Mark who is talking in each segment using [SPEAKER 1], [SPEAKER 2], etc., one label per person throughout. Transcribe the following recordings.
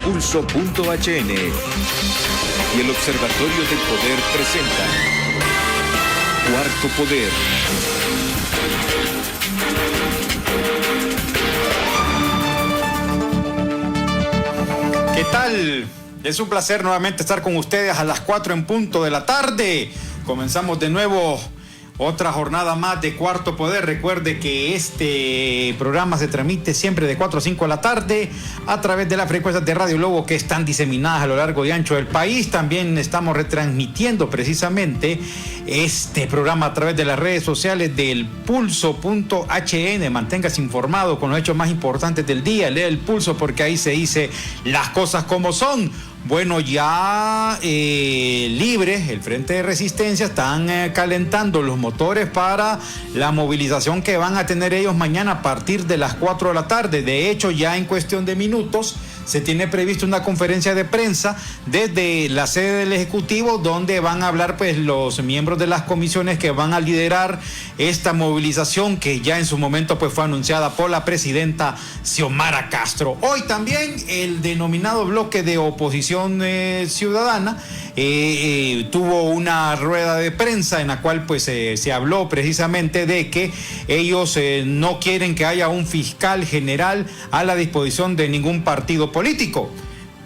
[SPEAKER 1] Pulso.hn y el Observatorio del Poder presentan Cuarto Poder.
[SPEAKER 2] ¿Qué tal? Es un placer nuevamente estar con ustedes a las 4 en punto de la tarde. Comenzamos de nuevo otra jornada más de Cuarto Poder. Recuerde que este programa se transmite siempre de 4 a 5 de la tarde a través de las frecuencias de Radio Lobo que están diseminadas a lo largo y ancho del país. También estamos retransmitiendo precisamente este programa a través de las redes sociales del Pulso.hn. Manténgase informado con los hechos más importantes del día. Lee el Pulso porque ahí se dice las cosas como son. Bueno, ya Libre, el Frente de Resistencia, están calentando los motores para la movilización que van a tener ellos mañana a partir de las 4 de la tarde. De hecho, ya en cuestión de minutos se tiene previsto una conferencia de prensa desde la sede del Ejecutivo donde van a hablar pues los miembros de las comisiones que van a liderar esta movilización que ya en su momento pues fue anunciada por la presidenta Xiomara Castro. Hoy también el denominado bloque de oposición ciudadana tuvo una rueda de prensa en la cual pues se habló precisamente de que ellos no quieren que haya un fiscal general a la disposición de ningún partido político.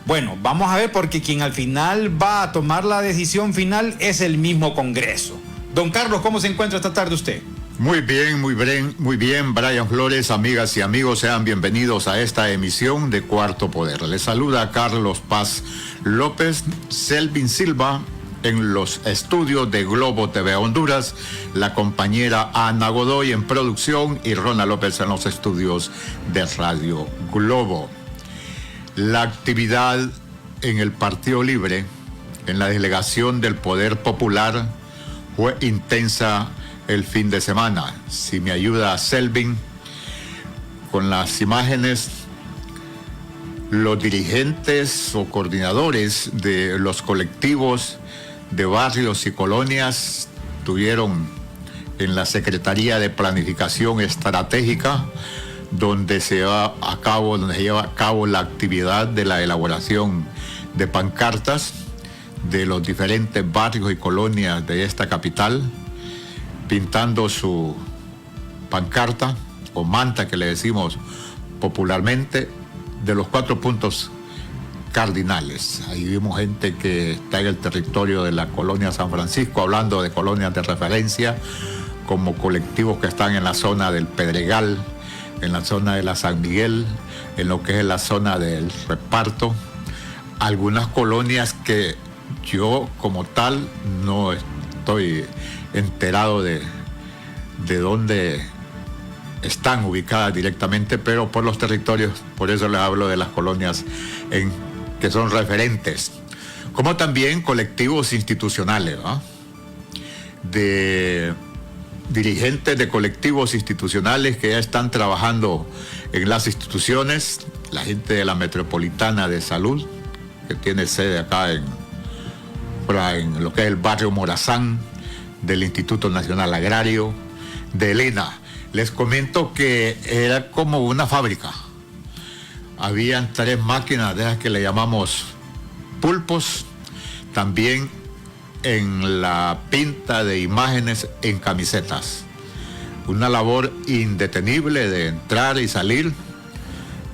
[SPEAKER 2] Bueno, vamos a ver porque quien al final va a tomar la decisión final es el mismo Congreso. Don Carlos, ¿cómo se encuentra esta tarde usted?
[SPEAKER 3] Muy bien, Brian Flores, amigas y amigos, sean bienvenidos a esta emisión de Cuarto Poder. Les saluda Carlos Paz López, Selvin Silva en los estudios de Globo TV Honduras, la compañera Ana Godoy en producción y Rona López en los estudios de Radio Globo. La actividad en el Partido Libre, en la delegación del Poder Popular, fue intensa el fin de semana. Si me ayuda Selvin con las imágenes, los dirigentes o coordinadores de los colectivos de barrios y colonias estuvieron en la Secretaría de Planificación Estratégica donde se lleva a cabo la actividad de la elaboración de pancartas de los diferentes barrios y colonias de esta capital, pintando su pancarta o manta que le decimos popularmente de los 4 puntos cardinales. Ahí vimos gente que está en el territorio de la colonia San Francisco, hablando de colonias de referencia, como colectivos que están en la zona del Pedregal, en la zona de la San Miguel, en lo que es la zona del Reparto. Algunas colonias que yo como tal no estoy enterado de dónde están ubicadas directamente, pero por los territorios, por eso les hablo de las colonias que son referentes, como también colectivos institucionales, ¿no? De dirigentes de colectivos institucionales que ya están trabajando en las instituciones, la gente de la Metropolitana de Salud, que tiene sede acá en lo que es el barrio Morazán, del Instituto Nacional Agrario, de ELENA. Les comento que era como una fábrica. Habían 3 máquinas de esas que le llamamos pulpos, también en la pinta de imágenes en camisetas. Una labor indetenible de entrar y salir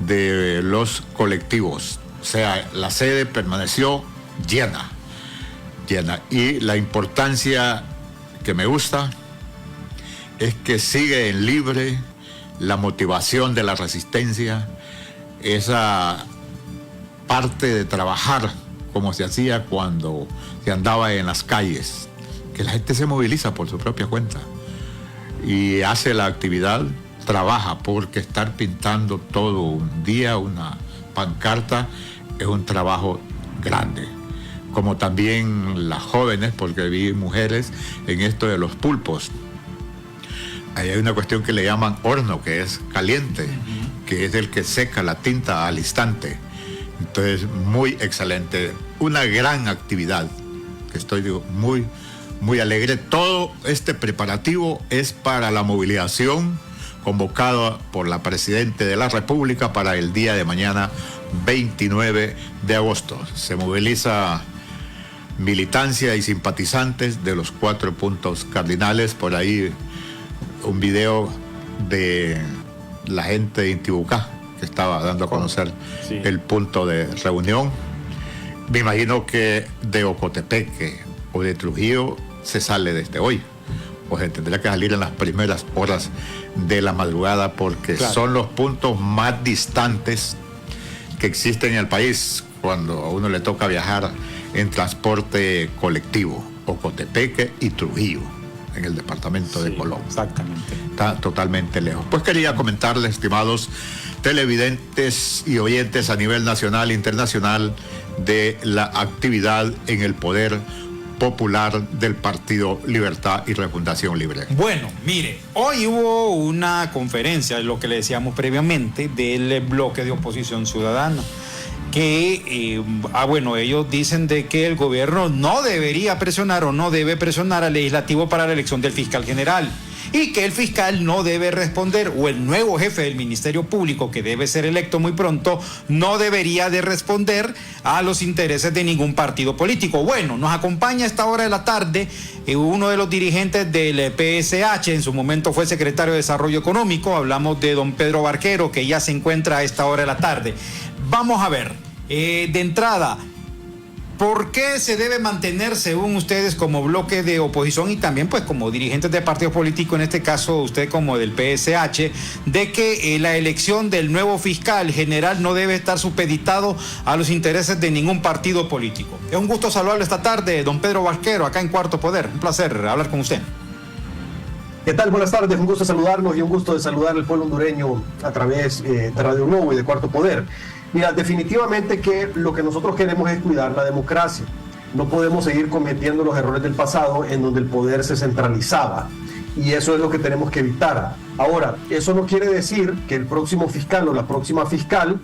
[SPEAKER 3] de los colectivos. O sea, la sede permaneció llena. Y la importancia que me gusta es que sigue en Libre la motivación de la resistencia, esa parte de trabajar como se hacía cuando se andaba en las calles, que la gente se moviliza por su propia cuenta y hace la actividad, trabaja, porque estar pintando todo un día una pancarta es un trabajo grande. Como también las jóvenes, porque vi mujeres en esto de los pulpos. Ahí hay una cuestión que le llaman horno, que es caliente, que es el que seca la tinta al instante. Entonces, muy excelente. Una gran actividad, que estoy muy alegre. Todo este preparativo es para la movilización convocado por la Presidenta de la República para el día de mañana, 29 de agosto. Se moviliza militancia y simpatizantes de los 4 puntos cardinales. Por ahí un video de la gente de Intibucá que estaba dando a conocer el punto de reunión. Me imagino que de Ocotepeque o de Trujillo se sale desde hoy, o se tendría que salir en las primeras horas de la madrugada, porque son los puntos más distantes que existen en el país cuando a uno le toca viajar en transporte colectivo. Ocotepeque y Trujillo, en el departamento de Colón.
[SPEAKER 2] Exactamente.
[SPEAKER 3] Está totalmente lejos. Pues quería comentarles, estimados televidentes y oyentes a nivel nacional e internacional, de la actividad en el Poder Popular del Partido Libertad y Refundación Libre.
[SPEAKER 2] Bueno, mire, hoy hubo una conferencia, lo que le decíamos previamente, del bloque de oposición ciudadana, que, ellos dicen de que el gobierno no debería presionar o no debe presionar al legislativo para la elección del fiscal general, y que el fiscal no debe responder, o el nuevo jefe del Ministerio Público, que debe ser electo muy pronto, no debería de responder a los intereses de ningún partido político. Bueno, nos acompaña a esta hora de la tarde uno de los dirigentes del PSH, en su momento fue secretario de Desarrollo Económico. Hablamos de don Pedro Barquero, que ya se encuentra a esta hora de la tarde. Vamos a ver, de entrada, ¿por qué se debe mantener, según ustedes, como bloque de oposición y también pues como dirigentes de partidos políticos, en este caso usted como del PSH, de que la elección del nuevo fiscal general no debe estar supeditado a los intereses de ningún partido político? Es un gusto saludarlo esta tarde, don Pedro Barquero, acá en Cuarto Poder. Un placer hablar con usted.
[SPEAKER 4] ¿Qué tal? Buenas tardes, un gusto saludarnos y un gusto de saludar al pueblo hondureño a través de Radio Nuevo y de Cuarto Poder. Mira, definitivamente que lo que nosotros queremos es cuidar la democracia. No podemos seguir cometiendo los errores del pasado en donde el poder se centralizaba, y eso es lo que tenemos que evitar. Ahora, eso no quiere decir que el próximo fiscal o la próxima fiscal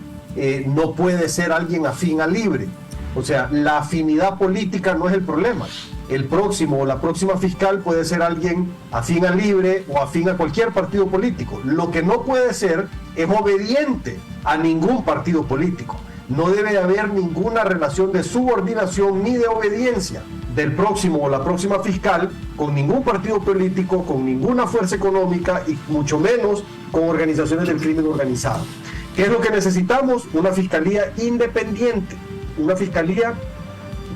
[SPEAKER 4] no puede ser alguien afín a Libre. O sea, la afinidad política no es el problema. El próximo o la próxima fiscal puede ser alguien afín a Libre o afín a cualquier partido político. Lo que no puede ser es obediente a ningún partido político. No debe haber ninguna relación de subordinación ni de obediencia del próximo o la próxima fiscal con ningún partido político, con ninguna fuerza económica y mucho menos con organizaciones del crimen organizado. ¿Qué es lo que necesitamos? Una fiscalía independiente, una fiscalía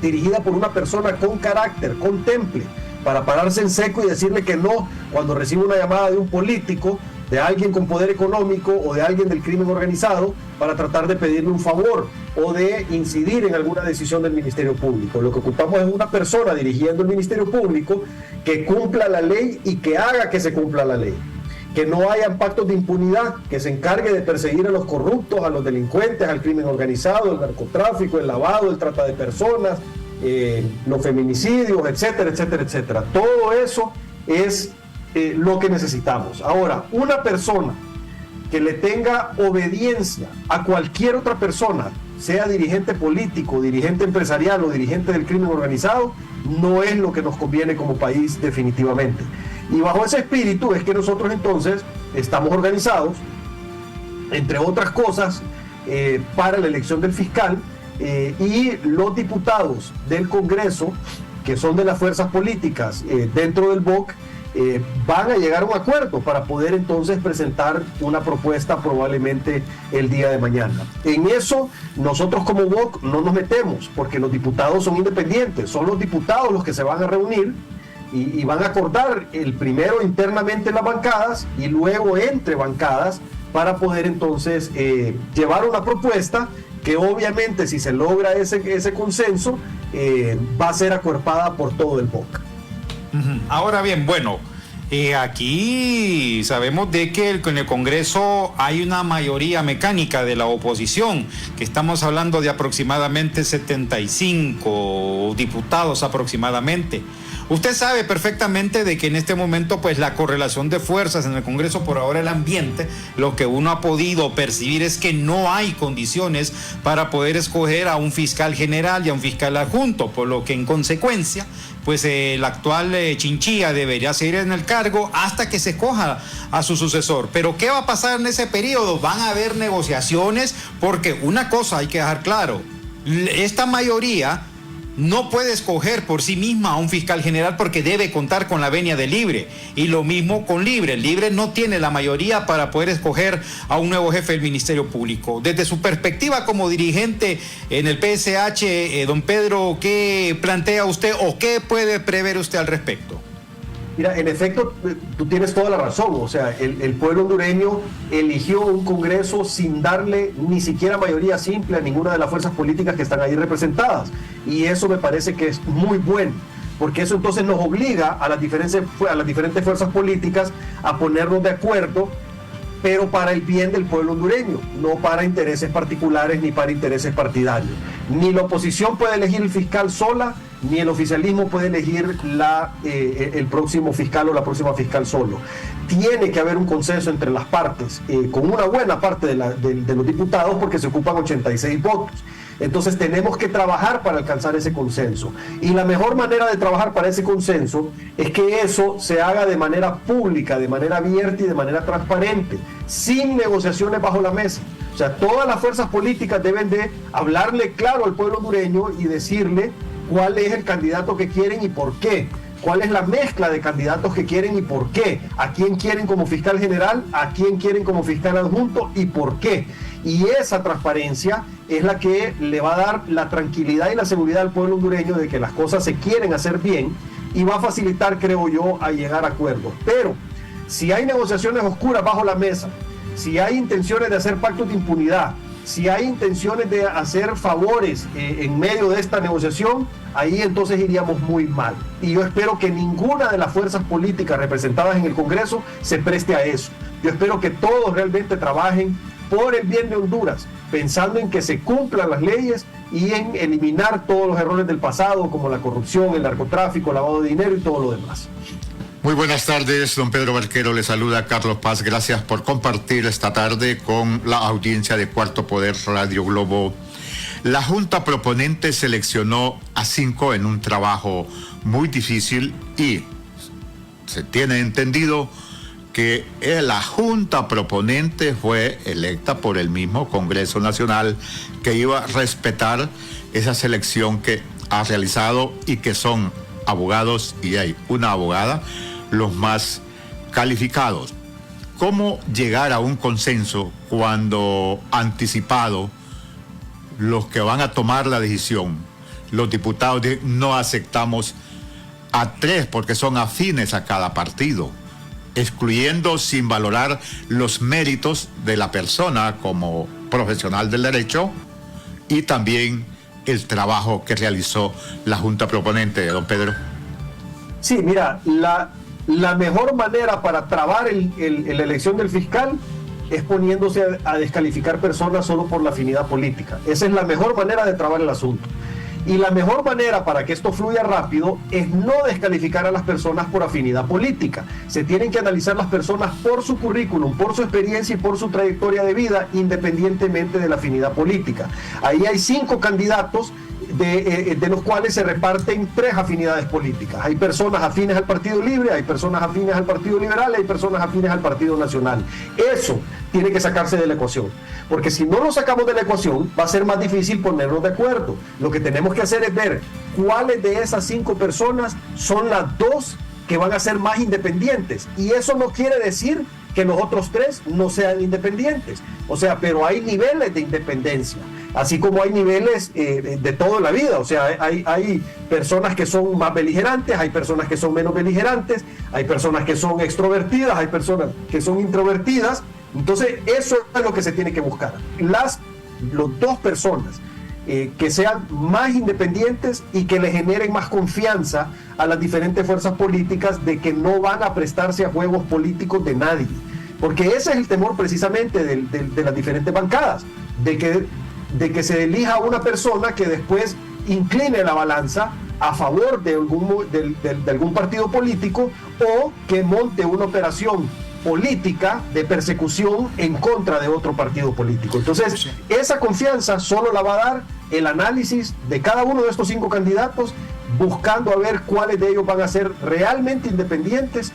[SPEAKER 4] dirigida por una persona con carácter, con temple, para pararse en seco y decirle que no cuando recibe una llamada de un político, de alguien con poder económico o de alguien del crimen organizado, para tratar de pedirle un favor o de incidir en alguna decisión del Ministerio Público. Lo que ocupamos es una persona dirigiendo el Ministerio Público que cumpla la ley y que haga que se cumpla la ley. Que no haya pactos de impunidad, que se encargue de perseguir a los corruptos, a los delincuentes, al crimen organizado, el narcotráfico, el lavado, el trata de personas, los feminicidios, etcétera, etcétera, etcétera. Todo eso es lo que necesitamos. Ahora, una persona que le tenga obediencia a cualquier otra persona, sea dirigente político, dirigente empresarial o dirigente del crimen organizado, no es lo que nos conviene como país definitivamente. Y bajo ese espíritu es que nosotros entonces estamos organizados, entre otras cosas, para la elección del fiscal, y los diputados del Congreso, que son de las fuerzas políticas dentro del BOC, van a llegar a un acuerdo para poder entonces presentar una propuesta probablemente el día de mañana. En eso nosotros como BOC no nos metemos, porque los diputados son independientes, son los diputados los que se van a reunir y van a acordar el primero internamente en las bancadas y luego entre bancadas para poder entonces llevar una propuesta que obviamente, si se logra ese consenso, va a ser acuerpada por todo el BOC.
[SPEAKER 2] Ahora bien, bueno, aquí sabemos de que en el Congreso hay una mayoría mecánica de la oposición, que estamos hablando de aproximadamente 75 diputados aproximadamente. Usted sabe perfectamente de que en este momento pues la correlación de fuerzas en el Congreso, por ahora el ambiente, lo que uno ha podido percibir es que no hay condiciones para poder escoger a un fiscal general y a un fiscal adjunto, por lo que en consecuencia pues el actual Chinchilla debería seguir en el cargo hasta que se escoja a su sucesor. Pero ¿qué va a pasar en ese periodo? Van a haber negociaciones, porque una cosa hay que dejar claro: esta mayoría no puede escoger por sí misma a un fiscal general porque debe contar con la venia de Libre, y lo mismo con Libre. Libre no tiene la mayoría para poder escoger a un nuevo jefe del Ministerio Público. Desde su perspectiva como dirigente en el PSH, don Pedro, ¿qué plantea usted o qué puede prever usted al respecto?
[SPEAKER 4] Mira, en efecto, tú tienes toda la razón. O sea, el pueblo hondureño eligió un Congreso sin darle ni siquiera mayoría simple a ninguna de las fuerzas políticas que están ahí representadas. Y eso me parece que es muy bueno, porque eso entonces nos obliga a las diferentes fuerzas políticas a ponernos de acuerdo, pero para el bien del pueblo hondureño, no para intereses particulares ni para intereses partidarios. Ni la oposición puede elegir el fiscal sola, ni el oficialismo puede elegir el próximo fiscal o la próxima fiscal solo. Tiene que haber un consenso entre las partes, con una buena parte de los diputados, porque se ocupan 86 votos. Entonces tenemos que trabajar para alcanzar ese consenso. Y la mejor manera de trabajar para ese consenso es que eso se haga de manera pública, de manera abierta y de manera transparente, sin negociaciones bajo la mesa. O sea, todas las fuerzas políticas deben de hablarle claro al pueblo hondureño y decirle cuál es el candidato que quieren y por qué. ¿Cuál es la mezcla de candidatos que quieren y por qué? ¿A quién quieren como fiscal general? ¿A quién quieren como fiscal adjunto? ¿Y por qué? Y esa transparencia es la que le va a dar la tranquilidad y la seguridad al pueblo hondureño de que las cosas se quieren hacer bien, y va a facilitar, creo yo, a llegar a acuerdos. Pero si hay negociaciones oscuras bajo la mesa, si hay intenciones de hacer pactos de impunidad, si hay intenciones de hacer favores en medio de esta negociación, ahí entonces iríamos muy mal. Y yo espero que ninguna de las fuerzas políticas representadas en el Congreso se preste a eso. Yo espero que todos realmente trabajen por el bien de Honduras, pensando en que se cumplan las leyes y en eliminar todos los errores del pasado, como la corrupción, el narcotráfico, el lavado de dinero y todo lo demás.
[SPEAKER 3] Muy buenas tardes, don Pedro Barquero, le saluda Carlos Paz. Gracias por compartir esta tarde con la audiencia de Cuarto Poder Radio Globo. La Junta Proponente seleccionó a 5 en un trabajo muy difícil, y se tiene entendido que la Junta Proponente fue electa por el mismo Congreso Nacional, que iba a respetar esa selección que ha realizado, y que son abogados, y hay una abogada, los más calificados. ¿Cómo llegar a un consenso cuando anticipado los que van a tomar la decisión, los diputados, no aceptamos a 3 porque son afines a cada partido, excluyendo sin valorar los méritos de la persona como profesional del derecho y también el trabajo que realizó la Junta Proponente, don Pedro?
[SPEAKER 4] Sí, mira, la mejor manera para trabar la elección del fiscal es poniéndose a descalificar personas solo por la afinidad política. Esa es la mejor manera de trabar el asunto. Y la mejor manera para que esto fluya rápido es no descalificar a las personas por afinidad política. Se tienen que analizar las personas por su currículum, por su experiencia y por su trayectoria de vida, independientemente de la afinidad política. Ahí hay 5 candidatos, de los cuales se reparten 3 afinidades políticas. Hay personas afines al Partido Libre, hay personas afines al Partido Liberal, hay personas afines al Partido Nacional. Eso tiene que sacarse de la ecuación, porque si no lo sacamos de la ecuación va a ser más difícil ponernos de acuerdo. Lo que tenemos que hacer es ver cuáles de esas 5 personas son las 2 que van a ser más independientes, y eso no quiere decir que los otros 3 no sean independientes. O sea, pero hay niveles de independencia, así como hay niveles de todo en la vida. O sea, hay personas que son más beligerantes, hay personas que son menos beligerantes, hay personas que son extrovertidas, hay personas que son introvertidas. Entonces, eso es lo que se tiene que buscar. Las 2 personas que sean más independientes y que le generen más confianza a las diferentes fuerzas políticas de que no van a prestarse a juegos políticos de nadie. Porque ese es el temor precisamente de las diferentes bancadas, de que se elija una persona que después incline la balanza a favor de algún partido político o que monte una operación política de persecución en contra de otro partido político. Entonces, esa confianza solo la va a dar el análisis de cada uno de estos 5 candidatos, buscando a ver cuáles de ellos van a ser realmente independientes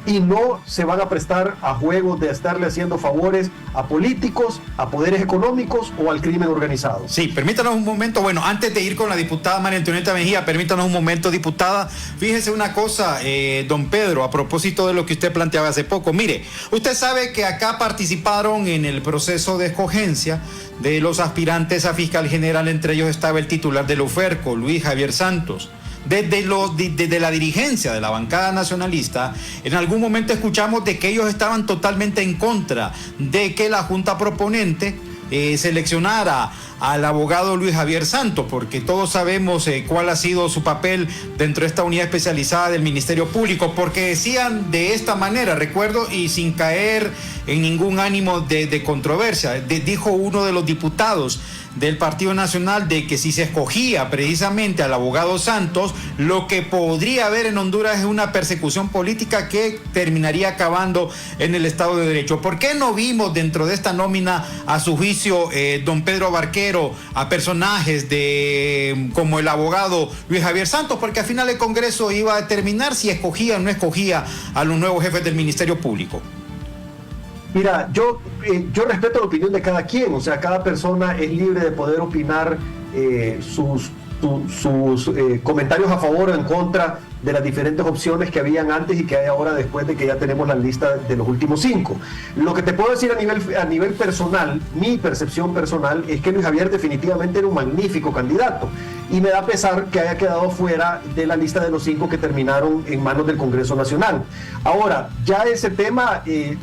[SPEAKER 4] y no se van a prestar a juegos de estarle haciendo favores a políticos, a poderes económicos o al crimen organizado.
[SPEAKER 2] Sí, permítanos un momento, bueno, antes de ir con la diputada María Antonieta Mejía, permítanos un momento, diputada. Fíjese una cosa, don Pedro, a propósito de lo que usted planteaba hace poco. Mire, usted sabe que acá participaron en el proceso de escogencia de los aspirantes a fiscal general, entre ellos estaba el titular de la UFERCO, Luis Javier Santos. Desde la dirigencia de la bancada nacionalista, en algún momento escuchamos de que ellos estaban totalmente en contra de que la Junta Proponente seleccionara al abogado Luis Javier Santos, porque todos sabemos cuál ha sido su papel dentro de esta unidad especializada del Ministerio Público, porque decían de esta manera, recuerdo, y sin caer en ningún ánimo de controversia, dijo uno de los diputados del Partido Nacional de que si se escogía precisamente al abogado Santos, lo que podría haber en Honduras es una persecución política que terminaría acabando en el Estado de Derecho. ¿Por qué no vimos dentro de esta nómina, a su juicio, don Pedro Barquero, a personajes como el abogado Luis Javier Santos? Porque al final el Congreso iba a determinar si escogía o no escogía a los nuevos jefes del Ministerio Público.
[SPEAKER 4] Mira, yo respeto la opinión de cada quien, o sea, cada persona es libre de poder opinar sus comentarios a favor o en contra de las diferentes opciones que habían antes y que hay ahora después de que ya tenemos la lista de los últimos 5. Lo que te puedo decir a nivel personal, mi percepción personal, es que Luis Javier definitivamente era un magnífico candidato y me da pesar que haya quedado fuera de la lista de los 5 que terminaron en manos del Congreso Nacional. Ahora, ya ese tema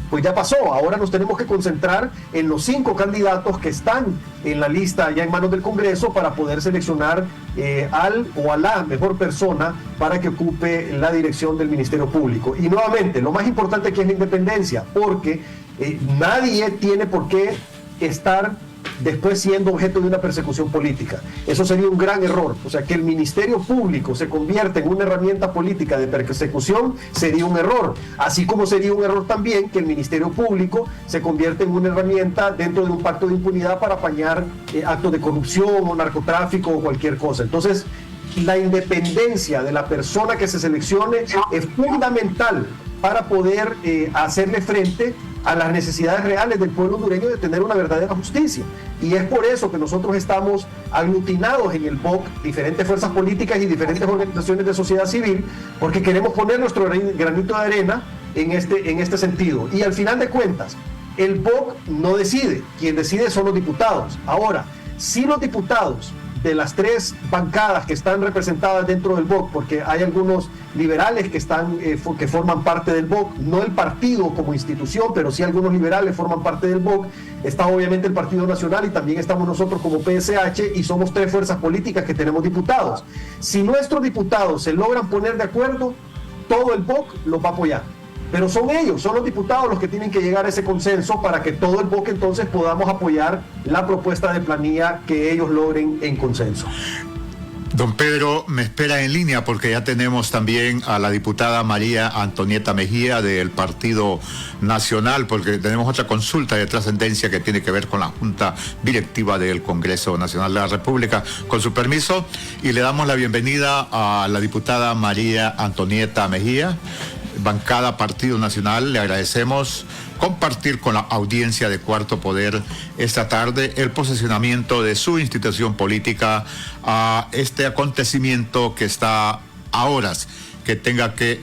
[SPEAKER 4] pues ya pasó, ahora nos tenemos que concentrar en los 5 candidatos que están en la lista ya en manos del Congreso para poder seleccionar al o a la mejor persona para que ocupe la dirección del Ministerio Público. Y nuevamente, lo más importante aquí es la independencia, porque nadie tiene por qué estar después siendo objeto de una persecución política. Eso sería un gran error. O sea, que el Ministerio Público se convierta en una herramienta política de persecución sería un error. Así como sería un error también que el Ministerio Público se convierta en una herramienta dentro de un pacto de impunidad para apañar actos de corrupción o narcotráfico o cualquier cosa. Entonces, la independencia de la persona que se seleccione es fundamental para poder hacerle frente a las necesidades reales del pueblo hondureño de tener una verdadera justicia. Y es por eso que nosotros estamos aglutinados en el BOC, diferentes fuerzas políticas y diferentes organizaciones de sociedad civil, porque queremos poner nuestro granito de arena en este sentido. Y al final de cuentas, el BOC no decide, quien decide son los diputados. Ahora, si los diputados de las 3 bancadas que están representadas dentro del BOC, porque hay algunos liberales que forman parte del BOC, no el partido como institución, pero sí algunos liberales forman parte del BOC. Está obviamente el Partido Nacional y también estamos nosotros como PSH y somos 3 fuerzas políticas que tenemos diputados. Si nuestros diputados se logran poner de acuerdo, todo el BOC los va a apoyar. Pero son ellos, son los diputados los que tienen que llegar a ese consenso para que todo el BOC entonces podamos apoyar la propuesta de planilla que ellos logren en consenso.
[SPEAKER 3] Don Pedro, me espera en línea porque ya tenemos también a la diputada María Antonieta Mejía del Partido Nacional, porque tenemos otra consulta de trascendencia que tiene que ver con la Junta Directiva del Congreso Nacional de la República. Con su permiso, y le damos la bienvenida a la diputada María Antonieta Mejía, bancada Partido Nacional. Le agradecemos compartir con la audiencia de Cuarto Poder esta tarde el posicionamiento de su institución política a este acontecimiento que está a horas que tenga que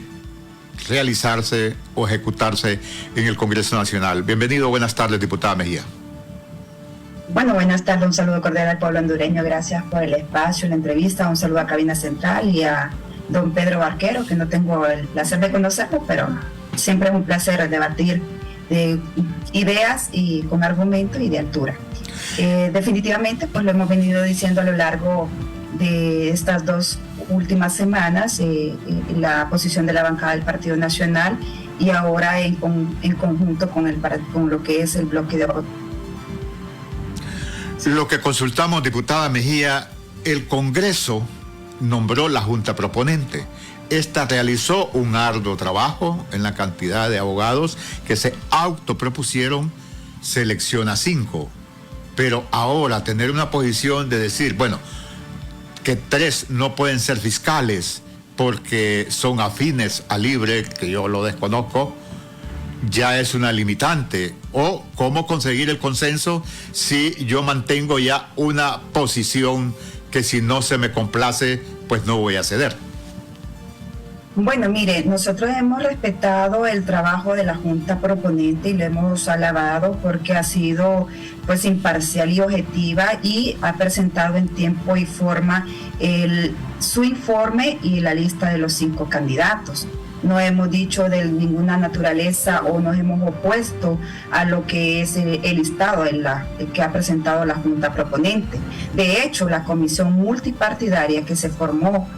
[SPEAKER 3] realizarse o ejecutarse en el Congreso Nacional. Bienvenido, buenas tardes, diputada Mejía.
[SPEAKER 5] Bueno, buenas tardes, un saludo cordial al pueblo hondureño, gracias por el espacio, la entrevista, un saludo a Cabina Central y a don Pedro Barquero, que no tengo el placer de conocerlo, pero siempre es un placer debatir de ideas y con argumentos y de altura. Definitivamente, pues lo hemos venido diciendo a lo largo de estas 2 últimas semanas, la posición de la bancada del Partido Nacional y ahora en conjunto con lo que es el bloque de voto.
[SPEAKER 3] Lo que consultamos, diputada Mejía, el Congreso nombró la Junta Proponente. Esta realizó un arduo trabajo en la cantidad de abogados que se autopropusieron, selecciona 5. Pero ahora tener una posición de decir, bueno, que 3 no pueden ser fiscales porque son afines a Libre, que yo lo desconozco, ya es una limitante. O cómo conseguir el consenso si yo mantengo ya una posición que si no se me complace, pues no voy a ceder.
[SPEAKER 5] Bueno, mire, nosotros hemos respetado el trabajo de la Junta Proponente y lo hemos alabado porque ha sido pues imparcial y objetiva y ha presentado en tiempo y forma su informe y la lista de los 5 candidatos. No hemos dicho de ninguna naturaleza o nos hemos opuesto a lo que es el listado el que ha presentado la Junta Proponente. De hecho, la comisión multipartidaria que se formó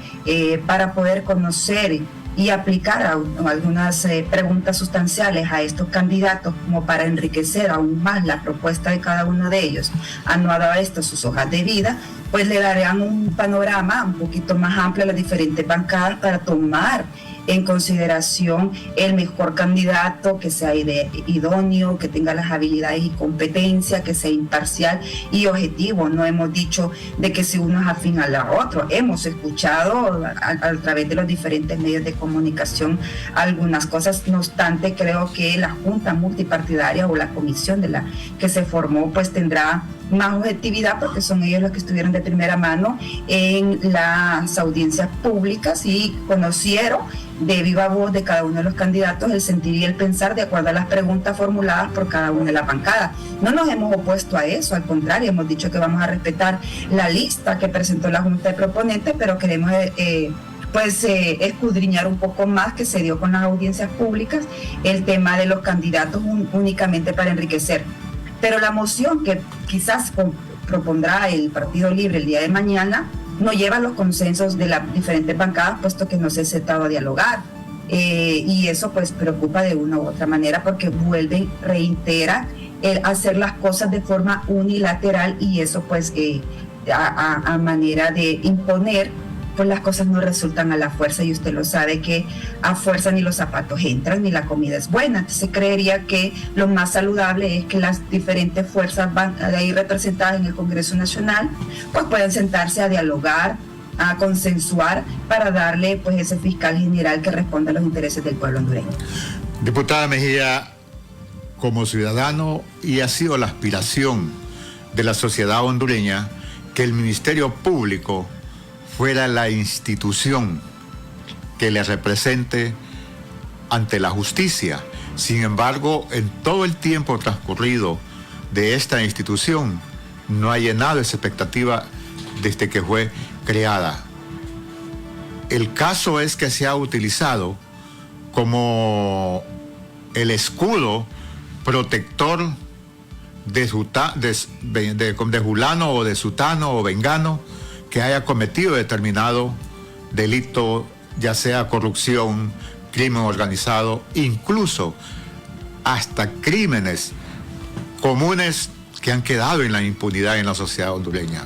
[SPEAKER 5] para poder conocer y aplicar algunas preguntas sustanciales a estos candidatos como para enriquecer aún más la propuesta de cada uno de ellos, anuado a esto sus hojas de vida, pues le darán un panorama un poquito más amplio a las diferentes bancadas para tomar en consideración el mejor candidato, que sea idóneo, que tenga las habilidades y competencias, que sea imparcial y objetivo. No hemos dicho de que si uno es afín al otro. Hemos escuchado a través de los diferentes medios de comunicación algunas cosas. No obstante, creo que la Junta Multipartidaria o la comisión de la que se formó pues tendrá más objetividad porque son ellos los que estuvieron de primera mano en las audiencias públicas y conocieron de viva voz de cada uno de los candidatos el sentir y el pensar de acuerdo a las preguntas formuladas por cada una de las bancadas. No nos hemos opuesto a eso, al contrario, hemos dicho que vamos a respetar la lista que presentó la Junta de Proponentes, pero queremos escudriñar un poco más que se dio con las audiencias públicas el tema de los candidatos únicamente para enriquecer. Pero la moción que quizás propondrá el Partido Libre el día de mañana no lleva los consensos de las diferentes bancadas, puesto que no se ha sentado a dialogar. Y eso pues preocupa de una u otra manera porque reitera hacer las cosas de forma unilateral y eso pues a manera de imponer, pues las cosas no resultan a la fuerza y usted lo sabe que a fuerza ni los zapatos entran ni la comida es buena. Entonces creería que lo más saludable es que las diferentes fuerzas ahí representadas en el Congreso Nacional pues puedan sentarse a dialogar, a consensuar para darle pues ese fiscal general que responda a los intereses del pueblo hondureño.
[SPEAKER 3] Diputada Mejía, como ciudadano, y ha sido la aspiración de la sociedad hondureña que el Ministerio Público fuera la institución que le represente ante la justicia. Sin embargo, en todo el tiempo transcurrido de esta institución, no ha llenado esa expectativa desde que fue creada. El caso es que se ha utilizado como el escudo protector de fulano o de sutano o vengano que haya cometido determinado delito, ya sea corrupción, crimen organizado, incluso hasta crímenes comunes que han quedado en la impunidad en la sociedad hondureña.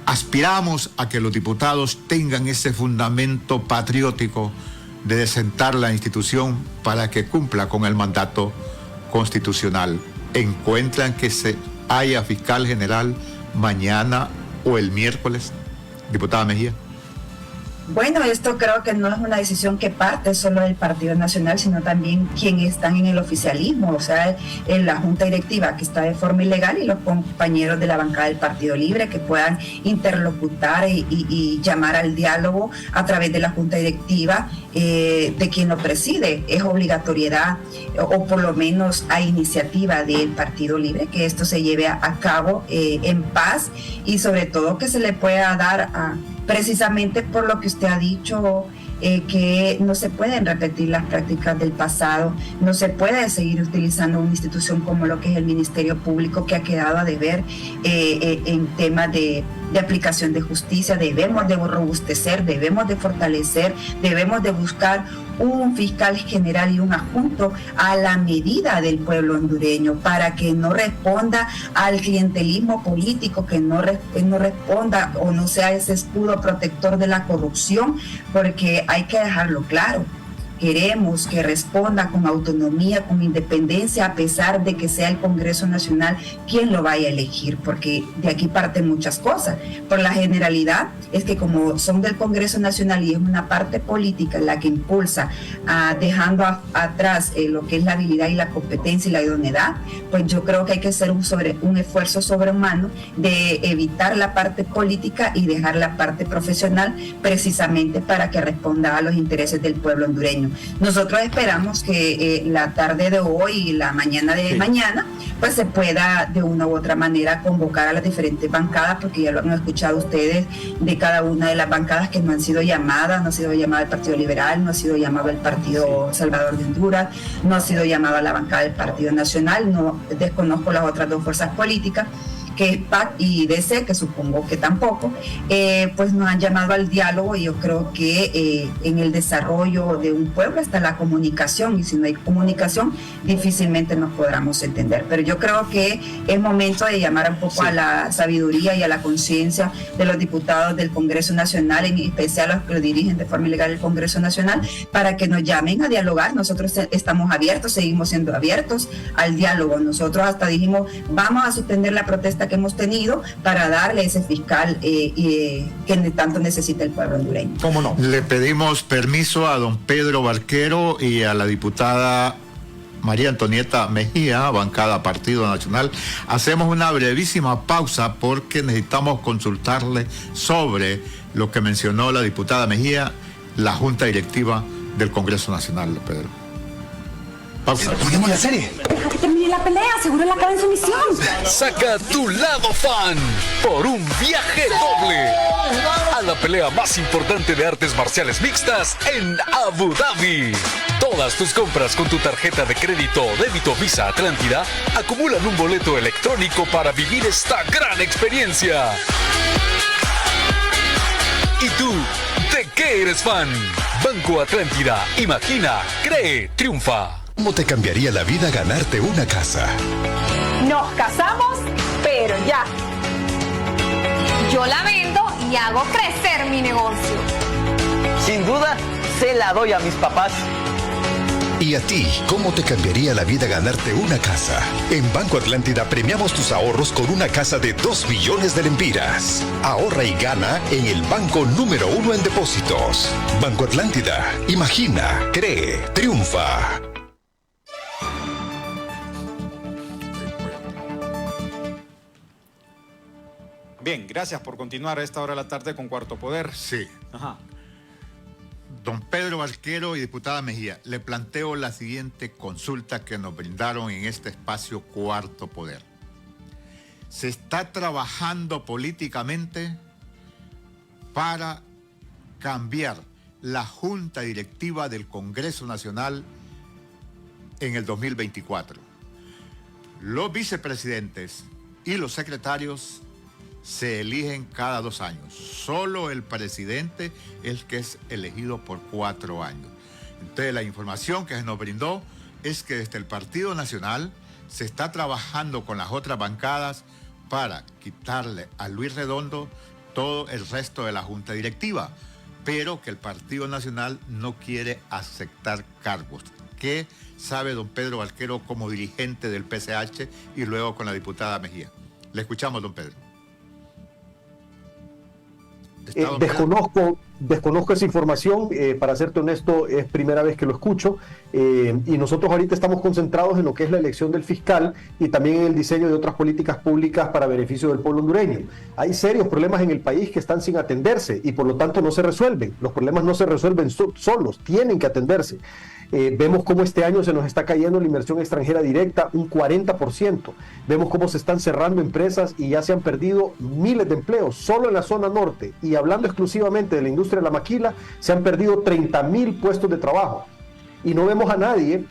[SPEAKER 3] Aspiramos a que los diputados tengan ese fundamento patriótico de desentar la institución para que cumpla con el mandato constitucional. ¿Encuentran que se haya fiscal general mañana o el miércoles, diputada Mejía?
[SPEAKER 5] Bueno, esto creo que no es una decisión que parte solo del Partido Nacional, sino también quienes están en el oficialismo, o sea, en la Junta Directiva que está de forma ilegal y los compañeros de la bancada del Partido Libre que puedan interlocutar y llamar al diálogo a través de la Junta Directiva de quien lo preside. Es obligatoriedad o por lo menos a iniciativa del Partido Libre que esto se lleve a cabo en paz y sobre todo que se le pueda dar precisamente por lo que usted ha dicho, que no se pueden repetir las prácticas del pasado, no se puede seguir utilizando una institución como lo que es el Ministerio Público que ha quedado a deber en temas de de aplicación de justicia. Debemos de robustecer, debemos de fortalecer, debemos de buscar un fiscal general y un adjunto a la medida del pueblo hondureño, para que no responda al clientelismo político, que no responda o no sea ese escudo protector de la corrupción, porque hay que dejarlo claro. Queremos que responda con autonomía, con independencia, a pesar de que sea el Congreso Nacional quien lo vaya a elegir, porque de aquí parten muchas cosas. Por la generalidad es que como son del Congreso Nacional y es una parte política la que impulsa, dejando atrás lo que es la habilidad y la competencia y la idoneidad, pues yo creo que hay que hacer un esfuerzo sobrehumano de evitar la parte política y dejar la parte profesional, precisamente para que responda a los intereses del pueblo hondureño. Nosotros esperamos que la tarde de hoy y la mañana de mañana pues se pueda de una u otra manera convocar a las diferentes bancadas, porque ya lo han escuchado ustedes de cada una de las bancadas que no han sido llamadas. No ha sido llamado el Partido Liberal, no ha sido llamado el Partido Salvador de Honduras, no ha sido llamado a la bancada del Partido Nacional, no desconozco las otras dos fuerzas políticas, que es PAC y DC, que supongo que tampoco, pues nos han llamado al diálogo, y yo creo que en el desarrollo de un pueblo está la comunicación, y si no hay comunicación difícilmente nos podremos entender. Pero yo creo que es momento de llamar un poco a la sabiduría y a la conciencia de los diputados del Congreso Nacional, en especial a los que lo dirigen de forma ilegal el Congreso Nacional, para que nos llamen a dialogar. Nosotros estamos abiertos, seguimos siendo abiertos al diálogo. Nosotros hasta dijimos, vamos a suspender la protesta que hemos tenido para darle ese fiscal que tanto necesita el pueblo hondureño.
[SPEAKER 2] ¿Cómo no?
[SPEAKER 3] Le pedimos permiso a don Pedro Barquero y a la diputada María Antonieta Mejía, bancada Partido Nacional. Hacemos una brevísima pausa porque necesitamos consultarle sobre lo que mencionó la diputada Mejía, la Junta Directiva del Congreso Nacional, Pedro. Pausa.
[SPEAKER 6] ¿Juguemos la serie?
[SPEAKER 7] Deja que termine la pelea, seguro él acaba en su misión.
[SPEAKER 8] Saca tu lado fan por un viaje doble a la pelea más importante de artes marciales mixtas en Abu Dhabi. Todas tus compras con tu tarjeta de crédito o débito Visa Atlántida acumulan un boleto electrónico para vivir esta gran experiencia. ¿Y tú, de qué eres fan? Banco Atlántida, imagina, cree, triunfa.
[SPEAKER 6] ¿Cómo te cambiaría la vida ganarte una casa?
[SPEAKER 7] Nos casamos, pero ya.
[SPEAKER 9] Yo la vendo y hago crecer mi negocio.
[SPEAKER 10] Sin duda, se la doy a mis papás.
[SPEAKER 6] ¿Y a ti, cómo te cambiaría la vida ganarte una casa? En Banco Atlántida premiamos tus ahorros con una casa de 2 millones de lempiras. Ahorra y gana en el banco número 1 en depósitos. Banco Atlántida, imagina, cree, triunfa.
[SPEAKER 2] Bien, gracias por continuar a esta hora de la tarde con Cuarto Poder.
[SPEAKER 3] Sí.
[SPEAKER 2] Ajá.
[SPEAKER 3] Don Pedro Barquero y diputada Mejía, le planteo la siguiente consulta que nos brindaron en este espacio Cuarto Poder. ¿Se está trabajando políticamente para cambiar la Junta Directiva del Congreso Nacional en el 2024? Los vicepresidentes y los secretarios se eligen cada 2 años. Solo el presidente es el que es elegido por 4 años. Entonces, la información que se nos brindó es que desde el Partido Nacional se está trabajando con las otras bancadas para quitarle a Luis Redondo todo el resto de la Junta Directiva, pero que el Partido Nacional no quiere aceptar cargos. ¿Qué sabe don Pedro Barquero como dirigente del PCH y luego con la diputada Mejía? Le escuchamos, don Pedro.
[SPEAKER 4] Desconozco esa información, para serte honesto, es primera vez que lo escucho, y nosotros ahorita estamos concentrados en lo que es la elección del fiscal y también en el diseño de otras políticas públicas para beneficio del pueblo hondureño. Hay serios problemas en el país que están sin atenderse y por lo tanto no se resuelven. Los problemas no se resuelven solos, tienen que atenderse. Vemos cómo este año se nos está cayendo la inversión extranjera directa un 40%. Vemos cómo se están cerrando empresas y ya se han perdido miles de empleos solo en la zona norte. Y hablando exclusivamente de la industria de la maquila, se han perdido 30,000 puestos de trabajo. Y no vemos a nadie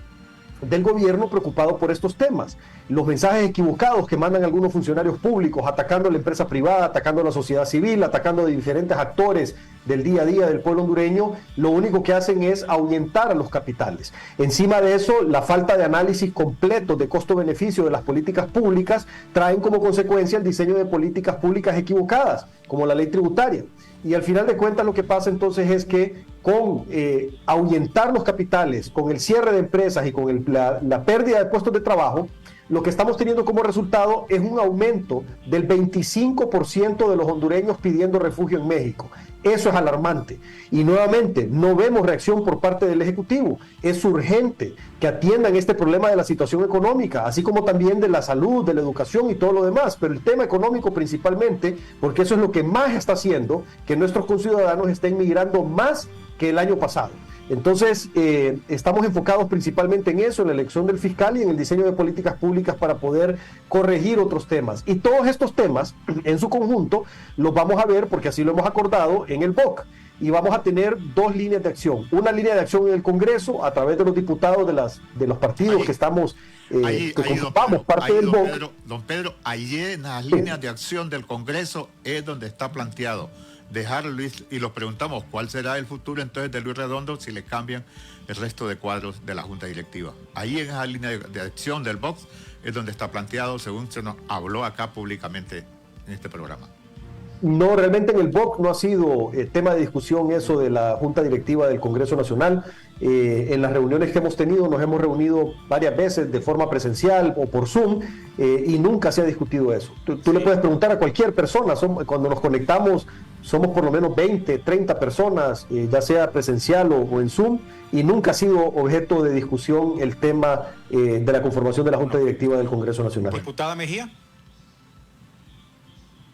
[SPEAKER 4] del gobierno preocupado por estos temas. los mensajes equivocados que mandan algunos funcionarios públicos, atacando a la empresa privada, atacando a la sociedad civil, atacando a diferentes actores del día a día del pueblo hondureño, lo único que hacen es ahuyentar a los capitales. Encima de eso, la falta de análisis completo de costo-beneficio de las políticas públicas traen como consecuencia el diseño de políticas públicas equivocadas, como la ley tributaria. Y al final de cuentas lo que pasa entonces es que con ahuyentar los capitales, con el cierre de empresas y con la pérdida de puestos de trabajo, lo que estamos teniendo como resultado es un aumento del 25% de los hondureños pidiendo refugio en México. Eso es alarmante. Y nuevamente, no vemos reacción por parte del Ejecutivo. Es urgente que atiendan este problema de la situación económica, así como también de la salud, de la educación y todo lo demás. Pero el tema económico principalmente, porque eso es lo que más está haciendo que nuestros conciudadanos estén migrando más que el año pasado. Entonces, estamos enfocados principalmente en eso, en la elección del fiscal y en el diseño de políticas públicas para poder corregir otros temas. Y todos estos temas, en su conjunto, los vamos a ver, porque así lo hemos acordado, en el BOC. Y vamos a tener dos líneas de acción. Una línea de acción en el Congreso, a través de los diputados de los partidos que estamos, que conformamos parte del BOC.
[SPEAKER 3] Don Pedro, allí en las líneas de acción del Congreso es donde está planteado dejar a Luis, y los preguntamos cuál será el futuro entonces de Luis Redondo si le cambian el resto de cuadros de la Junta Directiva. Ahí en esa línea de acción del Vox es donde está planteado, según se nos habló acá públicamente en este programa.
[SPEAKER 4] No, realmente en el BOC no ha sido tema de discusión eso de la Junta Directiva del Congreso Nacional. En las reuniones que hemos tenido, nos hemos reunido varias veces de forma presencial o por Zoom y nunca se ha discutido eso. Tú le puedes preguntar a cualquier persona, cuando nos conectamos somos por lo menos 20, 30 personas, ya sea presencial o en Zoom, y nunca ha sido objeto de discusión el tema de la conformación de la Junta Directiva del Congreso Nacional.
[SPEAKER 2] Diputada Mejía.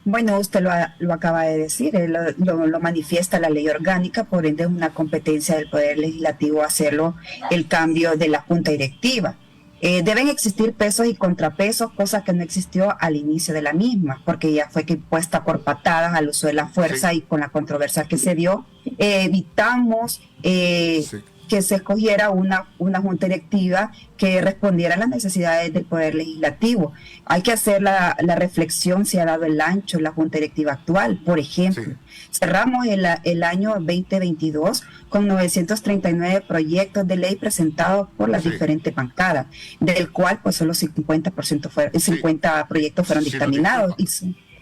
[SPEAKER 5] Bueno, usted lo acaba de decir, lo manifiesta la ley orgánica, por ende es una competencia del Poder Legislativo hacerlo el cambio de la Junta Directiva. Deben existir pesos y contrapesos, cosa que no existió al inicio de la misma, porque ya fue que puesta por patadas al uso de la fuerza y con la controversia que se dio, evitamos que se escogiera una junta directiva que respondiera a las necesidades del Poder Legislativo. Hay que hacer la reflexión si ha dado el ancho la junta directiva actual. Por ejemplo, cerramos el año 2022 con 939 proyectos de ley presentados por las diferentes bancadas, del cual pues solo 50 proyectos fueron dictaminados y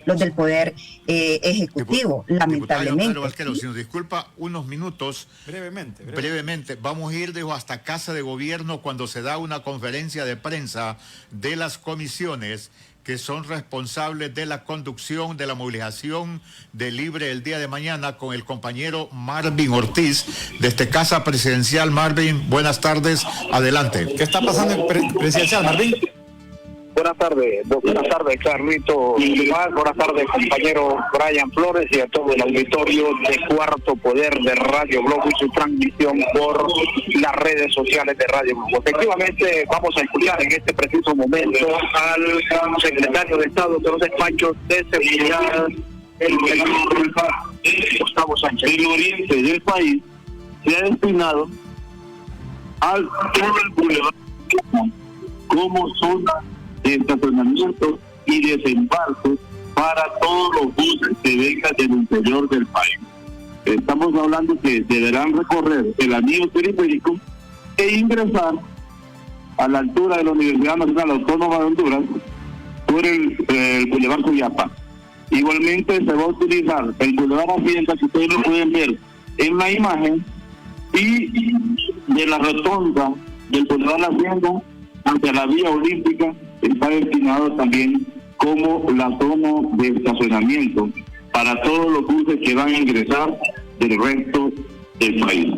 [SPEAKER 5] los del Poder Ejecutivo, lamentablemente.
[SPEAKER 3] Pero si nos disculpa unos minutos, brevemente, vamos a ir hasta Casa de Gobierno cuando se da una conferencia de prensa de las comisiones que son responsables de la conducción de la movilización de Libre el día de mañana, con el compañero Marvin Ortiz desde Casa Presidencial. Marvin, buenas tardes, adelante.
[SPEAKER 2] ¿Qué está pasando en Presidencial, Marvin?
[SPEAKER 11] Buenas tardes, Carlito. Buenas tardes, compañero Brian Flores, y a todo el auditorio de Cuarto Poder de Radio Globo y su transmisión por las redes sociales de Radio Globo. Efectivamente, vamos a escuchar en este preciso momento al secretario de Estado de los despachos de seguridad, el Gustavo Sánchez.
[SPEAKER 12] El oriente del país se ha destinado al todo el boulevard como zona de estacionamiento y desembarque para todos los buses que vengan del interior del país. Estamos hablando que deberán recorrer el anillo periférico e ingresar a la altura de la Universidad Nacional Autónoma de Honduras por el Boulevard Cuyapa. Igualmente se va a utilizar el Boulevard Hacienda, que ustedes lo pueden ver en la imagen, y de la rotonda del Boulevard Hacienda hacia la Vía Olímpica está destinado también como la zona de estacionamiento para todos los buses que van a ingresar del resto del país.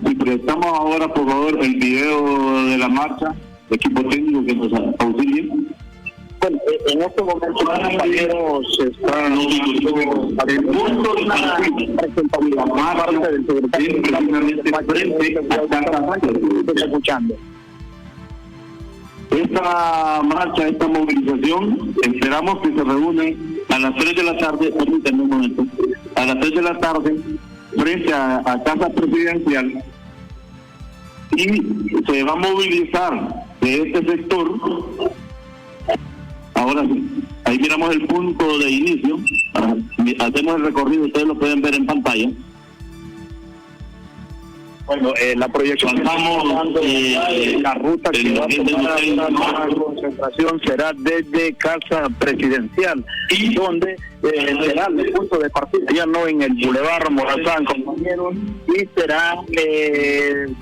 [SPEAKER 12] Y prestamos ahora, por favor, el video de la marcha, equipo técnico que nos auxilie.
[SPEAKER 11] Bueno, en este momento los compañeros están el punto de la marcha del secretario escuchando.
[SPEAKER 12] Esta marcha, esta movilización, esperamos que se reúne a las 3 de la tarde, permítanme un momento, a las 3 de la tarde, frente a Casa Presidencial, y se va a movilizar de este sector. Ahora sí, ahí miramos el punto de inicio. Hacemos el recorrido, ustedes lo pueden ver en pantalla.
[SPEAKER 11] Bueno, la proyección la ruta que va a tomar la concentración será desde Casa Presidencial, y donde será el punto de partida, ya no en el Boulevard Morazán, compañeros, y será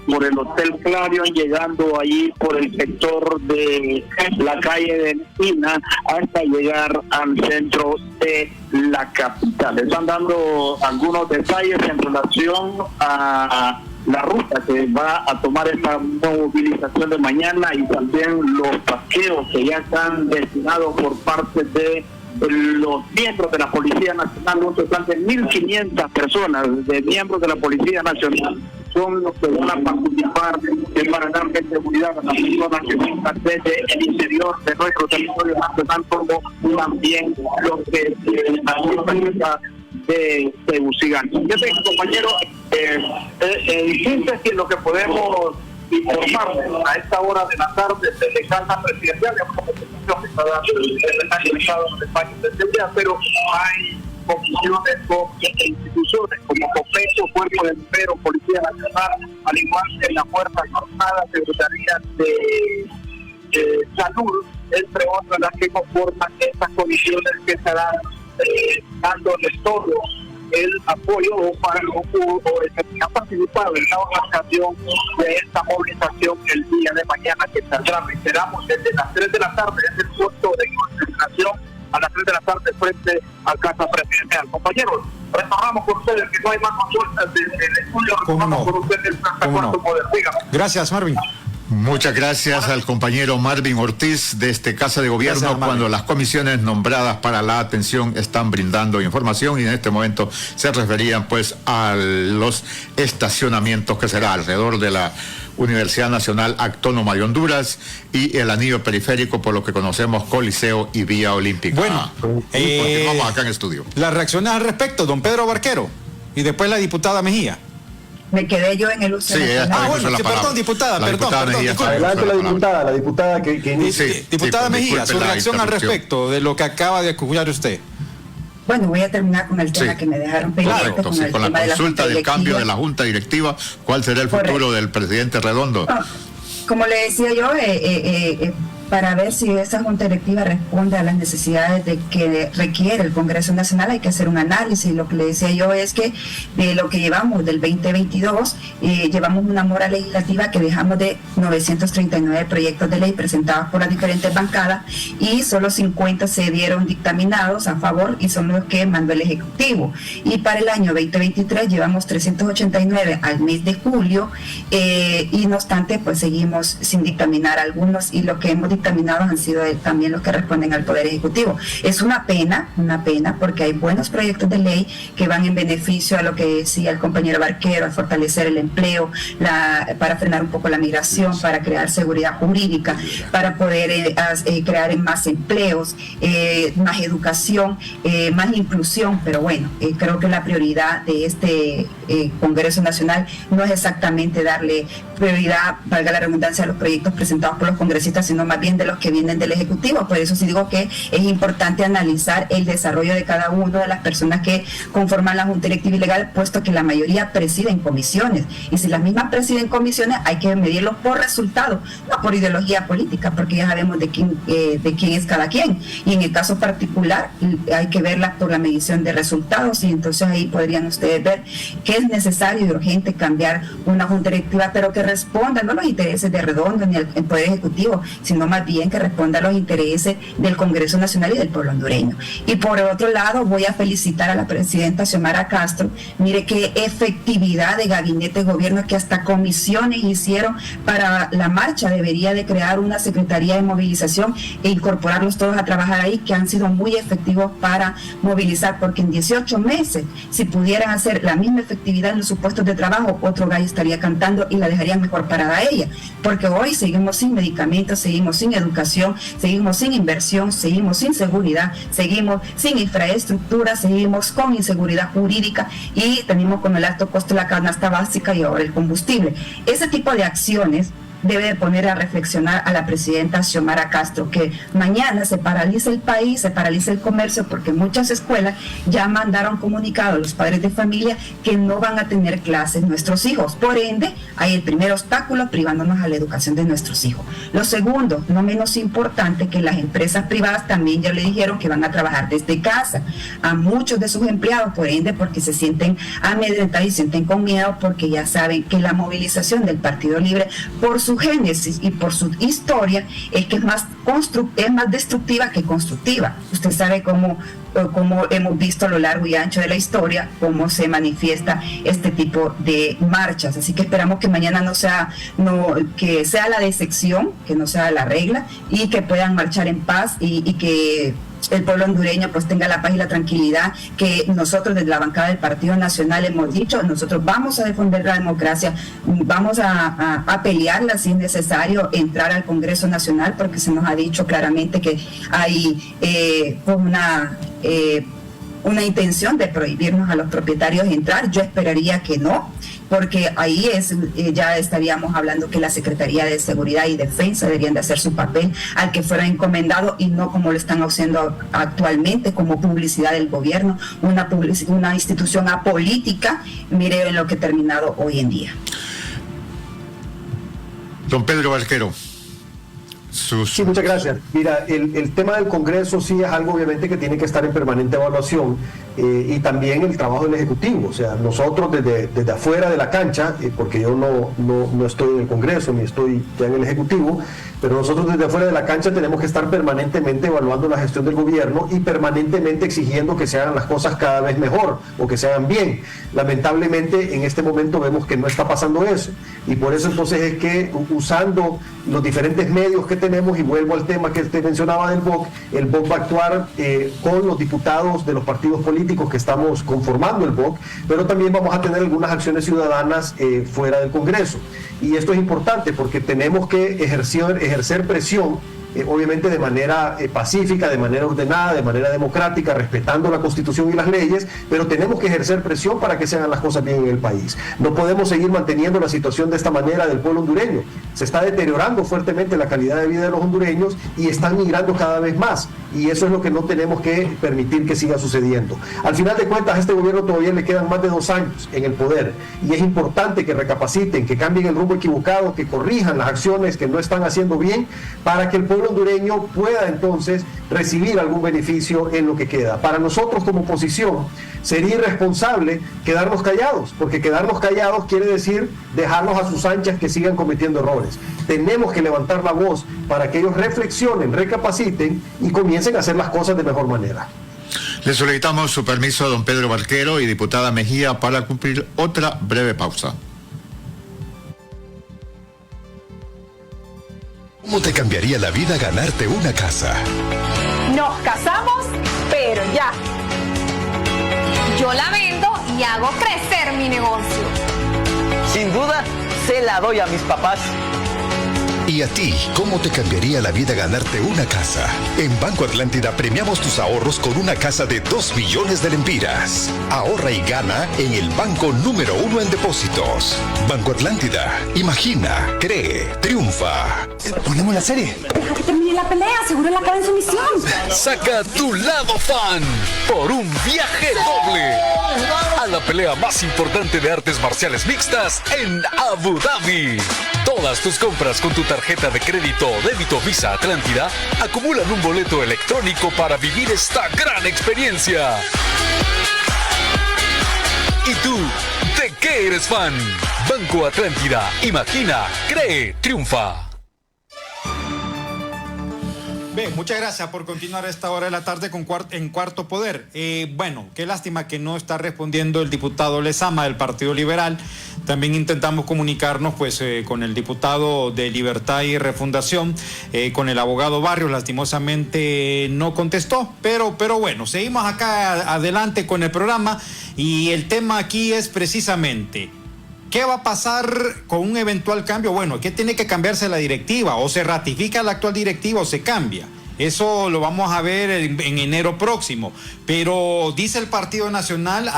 [SPEAKER 11] por el Hotel Clarion, llegando ahí por el sector de la calle de Esquina hasta llegar al centro de la capital. Están dando algunos detalles en relación a la ruta que va a tomar esta movilización de mañana, y también los paseos que ya están destinados por parte de los miembros de la Policía Nacional. Un total de 1.500 personas de miembros de la Policía Nacional son los que van a participar para darle seguridad a las personas que están desde el interior de nuestro territorio nacional, como también los que de Tegucigalpa. Yo tengo, compañero, en síntesis, lo que podemos informarles a esta hora de la tarde desde Casa Presidencial, que está dando el Estado de España desde ya, pero hay comisiones con instituciones como COPECO, Cuerpo de Bomberos, Policía Nacional, al igual que la Fuerza Armada, Secretaría de Salud, entre otras, las que conforman estas comisiones que estarán dándoles todo el apoyo para que han participado en la organización de esta movilización el día de mañana, que saldrá, reiteramos, desde las 3 de la tarde, desde el punto de concentración a las 3 de la tarde frente a Casa Presidencial. Compañeros, retornamos con ustedes, que no hay más consultas del estudio, retornamos con ustedes hasta Cuarto Poder.
[SPEAKER 2] Gracias, Marvin.
[SPEAKER 3] Muchas gracias al compañero Marvin Ortiz de Casa de Gobierno,
[SPEAKER 2] gracias,
[SPEAKER 3] cuando las comisiones nombradas para la atención están brindando información, y en este momento se referían pues a los estacionamientos que será alrededor de la Universidad Nacional Autónoma de Honduras y el anillo periférico, por lo que conocemos Coliseo y Vía Olímpica.
[SPEAKER 2] Bueno,
[SPEAKER 3] continuamos acá en estudio.
[SPEAKER 2] Las reacciones al respecto, don Pedro Barquero, y después la diputada Mejía.
[SPEAKER 5] Me quedé yo en el uso de la palabra.
[SPEAKER 2] Bueno, perdón, diputada, perdón.
[SPEAKER 4] Adelante la diputada que inicie.
[SPEAKER 2] Diputada Mejía, su reacción al respecto de lo que acaba de escuchar usted.
[SPEAKER 5] Bueno, voy a terminar con el tema que me dejaron pendiente.
[SPEAKER 3] Con la consulta del cambio de la Junta Directiva, ¿cuál será el futuro del presidente Redondo?
[SPEAKER 5] Como le decía yo, para ver si esa Junta Directiva responde a las necesidades de que requiere el Congreso Nacional, hay que hacer un análisis. Lo que le decía yo es que de lo que llevamos del 2022, llevamos una mora legislativa que dejamos de 939 proyectos de ley presentados por las diferentes bancadas, y solo 50 se dieron dictaminados a favor, y son los que mandó el Ejecutivo. Y para el año 2023 llevamos 389 al mes de julio, y no obstante pues seguimos sin dictaminar algunos, y lo que hemos dictaminados han sido también los que responden al Poder Ejecutivo. Es una pena, porque hay buenos proyectos de ley que van en beneficio a lo que decía el compañero Barquero, a fortalecer el empleo, para frenar un poco la migración, para crear seguridad jurídica, para poder crear más empleos, más educación, más inclusión. Pero bueno, creo que la prioridad de este Congreso Nacional no es exactamente darle prioridad, valga la redundancia, a los proyectos presentados por los congresistas, sino más bien de los que vienen del Ejecutivo. Por eso sí digo que es importante analizar el desarrollo de cada una de las personas que conforman la Junta Directiva Ilegal, puesto que la mayoría presiden comisiones, y si las mismas presiden comisiones hay que medirlos por resultados, no por ideología política, porque ya sabemos de quién es cada quien, y en el caso particular hay que verlas por la medición de resultados, y entonces ahí podrían ustedes ver que es necesario y urgente cambiar una Junta Directiva, pero que responda no a los intereses de Redondo ni al Poder Ejecutivo, sino más bien que responda a los intereses del Congreso Nacional y del pueblo hondureño. Y por otro lado, voy a felicitar a la presidenta Xiomara Castro. Mire qué efectividad de gabinete de gobierno, que hasta comisiones hicieron para la marcha. Debería de crear una secretaría de movilización e incorporarlos todos a trabajar ahí, que han sido muy efectivos para movilizar, porque en 18 meses, si pudieran hacer la misma efectividad en los supuestos de trabajo, otro gallo estaría cantando y la dejarían mejor parada a ella, porque hoy seguimos sin medicamentos, seguimos sin educación, seguimos sin inversión, seguimos sin seguridad, seguimos sin infraestructura, seguimos con inseguridad jurídica, y tenemos con el alto costo de la canasta básica y ahora el combustible. Ese tipo de acciones debe de poner a reflexionar a la presidenta Xiomara Castro, que mañana se paraliza el país, se paraliza el comercio, porque muchas escuelas ya mandaron comunicado a los padres de familia que no van a tener clases nuestros hijos. Por ende, hay el primer obstáculo privándonos a la educación de nuestros hijos. Lo segundo, no menos importante, que las empresas privadas también ya le dijeron que van a trabajar desde casa a muchos de sus empleados, por ende, porque se sienten amedrentados y sienten con miedo, porque ya saben que la movilización del Partido Libre, por su génesis y por su historia, es que es más destructiva que constructiva. Usted sabe cómo hemos visto a lo largo y ancho de la historia cómo se manifiesta este tipo de marchas. Así que esperamos que mañana que sea la excepción, que no sea la regla, y que puedan marchar en paz y que el pueblo hondureño pues tenga la paz y la tranquilidad que nosotros desde la bancada del Partido Nacional hemos dicho. Nosotros vamos a defender la democracia, vamos a pelearla si es necesario, entrar al Congreso Nacional, porque se nos ha dicho claramente que hay una intención de prohibirnos a los propietarios entrar. Yo esperaría que no, porque ahí ya estaríamos hablando que la Secretaría de Seguridad y Defensa deberían de hacer su papel al que fuera encomendado, y no como lo están haciendo actualmente, como publicidad del gobierno, una institución apolítica. Mire en lo que ha terminado hoy en día.
[SPEAKER 3] Don Pedro Barquero.
[SPEAKER 4] Sí, muchas gracias. Mira, el tema del Congreso sí es algo obviamente que tiene que estar en permanente evaluación, y también el trabajo del Ejecutivo. O sea, nosotros desde afuera de la cancha, porque yo no estoy en el Congreso ni estoy ya en el Ejecutivo, pero nosotros desde afuera de la cancha tenemos que estar permanentemente evaluando la gestión del gobierno y permanentemente exigiendo que se hagan las cosas cada vez mejor o que se hagan bien. Lamentablemente en este momento vemos que no está pasando eso, y por eso entonces es que, usando los diferentes medios que tenemos, y vuelvo al tema que usted mencionaba del BOC, el BOC va a actuar con los diputados de los partidos políticos que estamos conformando el BOC, pero también vamos a tener algunas acciones ciudadanas fuera del Congreso. Y esto es importante porque tenemos que ejercer presión, obviamente de manera pacífica, de manera ordenada, de manera democrática, respetando la Constitución y las leyes, pero tenemos que ejercer presión para que se hagan las cosas bien en el país. No podemos seguir manteniendo la situación de esta manera del pueblo hondureño. Se está deteriorando fuertemente la calidad de vida de los hondureños y están migrando cada vez más, y eso es lo que no tenemos que permitir que siga sucediendo. Al final de cuentas, a este gobierno todavía le quedan más de 2 años en el poder, y es importante que recapaciten, que cambien el rumbo equivocado, que corrijan las acciones que no están haciendo bien, para que el pueblo hondureño pueda entonces recibir algún beneficio en lo que queda. Para nosotros como oposición sería irresponsable quedarnos callados, porque quedarnos callados quiere decir dejarlos a sus anchas que sigan cometiendo errores. Tenemos que levantar la voz para que ellos reflexionen, recapaciten y comiencen a hacer las cosas de mejor manera.
[SPEAKER 3] Le solicitamos su permiso a don Pedro Barquero y diputada Mejía para cumplir otra breve pausa.
[SPEAKER 6] ¿Cómo te cambiaría la vida ganarte una casa?
[SPEAKER 7] Nos casamos, pero ya.
[SPEAKER 9] Yo la vendo y hago crecer mi negocio.
[SPEAKER 10] Sin duda, se la doy a mis papás.
[SPEAKER 6] ¿Y a ti, cómo te cambiaría la vida ganarte una casa? En Banco Atlántida premiamos tus ahorros con una casa de 2 millones de lempiras. Ahorra y gana en el banco número 1 en depósitos. Banco Atlántida. Imagina, cree, triunfa.
[SPEAKER 10] Ponemos la serie.
[SPEAKER 7] Deja que termine la pelea, seguro la acaba en su misión.
[SPEAKER 8] Saca tu lado fan por un viaje doble a la pelea más importante de artes marciales mixtas en Abu Dhabi. Todas tus compras con tu tarjeta de crédito o débito Visa Atlántida acumulan un boleto electrónico para vivir esta gran experiencia. ¿Y tú, de qué eres fan? Banco Atlántida. Imagina, cree, triunfa.
[SPEAKER 2] Bien, muchas gracias por continuar a esta hora de la tarde en Cuarto Poder. Bueno, qué lástima que no está respondiendo el diputado Lezama del Partido Liberal. También intentamos comunicarnos con el diputado de Libertad y Refundación, con el abogado Barrios. Lastimosamente no contestó, pero bueno, seguimos acá adelante con el programa, y el tema aquí es precisamente: ¿qué va a pasar con un eventual cambio? Bueno, ¿qué tiene que cambiarse la directiva? ¿O se ratifica la actual directiva o se cambia? Eso lo vamos a ver en enero próximo. Pero dice el Partido Nacional,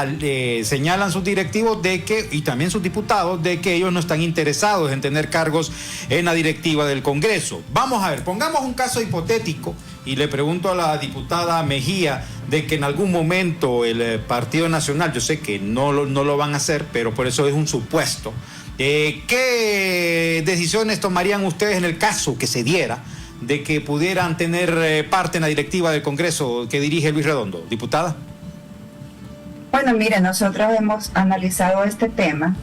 [SPEAKER 2] señalan sus directivos y también sus diputados, de que ellos no están interesados en tener cargos en la directiva del Congreso. Vamos a ver, pongamos un caso hipotético y le pregunto a la diputada Mejía de que en algún momento el Partido Nacional, yo sé que no lo van a hacer, pero por eso es un supuesto. ¿Qué decisiones tomarían ustedes en el caso que se diera de que pudieran tener parte en la directiva del Congreso que dirige Luis Redondo? Diputada.
[SPEAKER 5] Bueno, mire, nosotros hemos analizado este tema,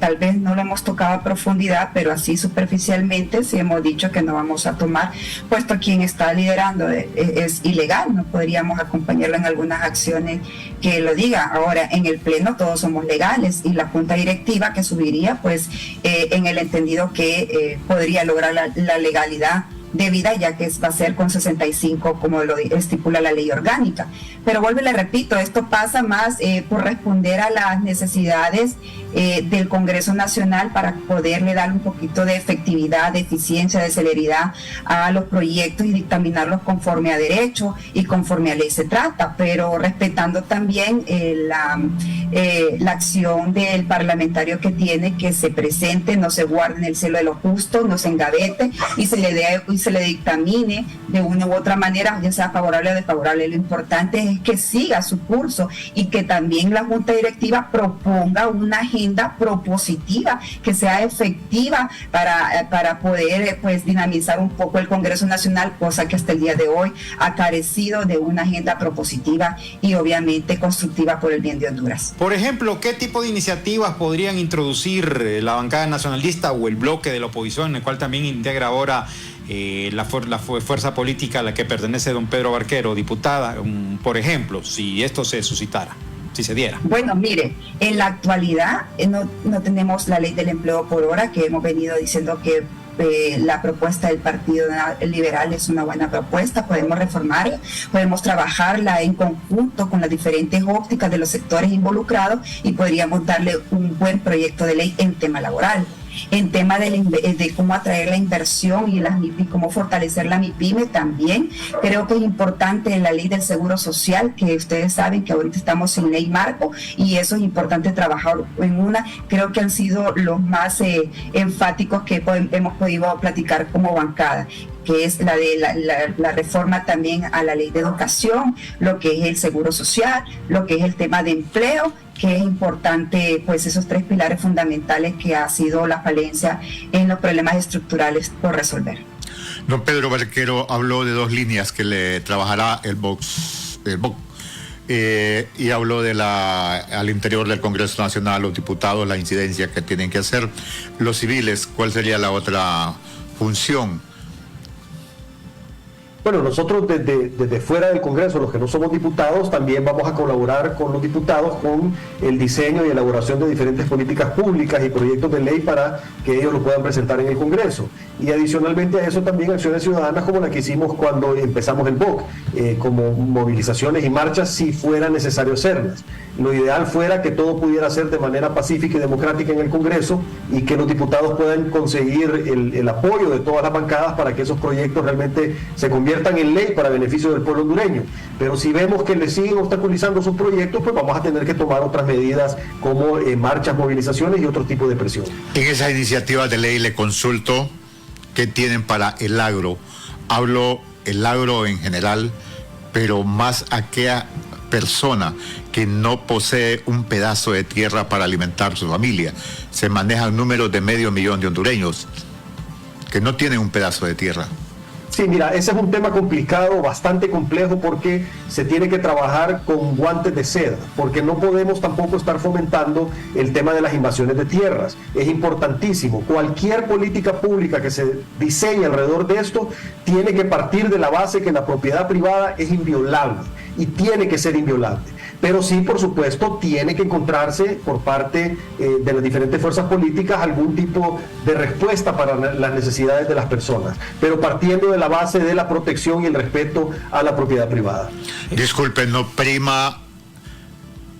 [SPEAKER 5] tal vez no lo hemos tocado a profundidad, pero así superficialmente sí hemos dicho que no vamos a tomar, puesto quien está liderando es ilegal, no podríamos acompañarlo en algunas acciones que lo diga. Ahora, en el Pleno todos somos legales y la Junta Directiva que subiría, pues en el entendido que podría lograr la legalidad debida, ya que va a ser con 65 como lo estipula la ley orgánica. Pero vuelvo y le repito, esto pasa más por responder a las necesidades del Congreso Nacional para poderle dar un poquito de efectividad, de eficiencia, de celeridad a los proyectos y dictaminarlos conforme a derecho y conforme a ley se trata, pero respetando también la acción del parlamentario que tiene que se presente, no se guarde en el celo de lo justo, no se engavete y se le dictamine de una u otra manera, ya sea favorable o desfavorable. Lo importante es que siga su curso y que también la Junta Directiva proponga una agenda propositiva que sea efectiva para poder pues dinamizar un poco el Congreso Nacional, cosa que hasta el día de hoy ha carecido de una agenda propositiva y obviamente constructiva por el bien de Honduras.
[SPEAKER 2] Por ejemplo, ¿qué tipo de iniciativas podrían introducir la bancada nacionalista o el bloque de la oposición, en el cual también integra ahora la fuerza política a la que pertenece don Pedro Barquero, diputada, por ejemplo, si esto se suscitara, si se diera?
[SPEAKER 5] Bueno, mire, en la actualidad no tenemos la ley del empleo por hora, que hemos venido diciendo que la propuesta del Partido Liberal es una buena propuesta, podemos reformarla, podemos trabajarla en conjunto con las diferentes ópticas de los sectores involucrados y podríamos darle un buen proyecto de ley en tema laboral. En tema de cómo atraer la inversión y cómo fortalecer la MIPYME también. Creo que es importante la ley del seguro social, que ustedes saben que ahorita estamos sin ley marco y eso es importante trabajar en una. Creo que han sido los más enfáticos que hemos podido platicar como bancada, que es la de la reforma también a la ley de educación, lo que es el seguro social, lo que es el tema de empleo, que es importante, pues esos tres pilares fundamentales que ha sido la falencia en los problemas estructurales por resolver.
[SPEAKER 3] Don Pedro Barquero habló de dos líneas que le trabajará el BOC, y habló al interior del Congreso Nacional, los diputados, la incidencia que tienen que hacer. Los civiles, ¿cuál sería la otra función?
[SPEAKER 4] Bueno, nosotros desde fuera del Congreso, los que no somos diputados, también vamos a colaborar con los diputados con el diseño y elaboración de diferentes políticas públicas y proyectos de ley para que ellos lo puedan presentar en el Congreso. Y adicionalmente a eso también acciones ciudadanas como la que hicimos cuando empezamos el BOC, como movilizaciones y marchas si fuera necesario hacerlas. Lo ideal fuera que todo pudiera ser de manera pacífica y democrática en el Congreso y que los diputados puedan conseguir el apoyo de todas las bancadas para que esos proyectos realmente se conviertan en ley para beneficio del pueblo hondureño. Pero si vemos que le siguen obstaculizando sus proyectos, pues vamos a tener que tomar otras medidas como marchas, movilizaciones y otro tipo de presión.
[SPEAKER 3] En esa iniciativa de ley le consulto qué tienen para el agro. Hablo el agro en general, pero más aquella persona que no posee un pedazo de tierra para alimentar su familia. Se manejan números de 500,000 de hondureños que no tienen un pedazo de tierra.
[SPEAKER 4] Sí, mira, ese es un tema complicado, bastante complejo, porque se tiene que trabajar con guantes de seda, porque no podemos tampoco estar fomentando el tema de las invasiones de tierras. Es importantísimo. Cualquier política pública que se diseñe alrededor de esto tiene que partir de la base que la propiedad privada es inviolable y tiene que ser inviolable. Pero sí, por supuesto, tiene que encontrarse por parte de las diferentes fuerzas políticas algún tipo de respuesta para las necesidades de las personas, pero partiendo de la base de la protección y el respeto a la propiedad privada.
[SPEAKER 3] Disculpen, ¿no prima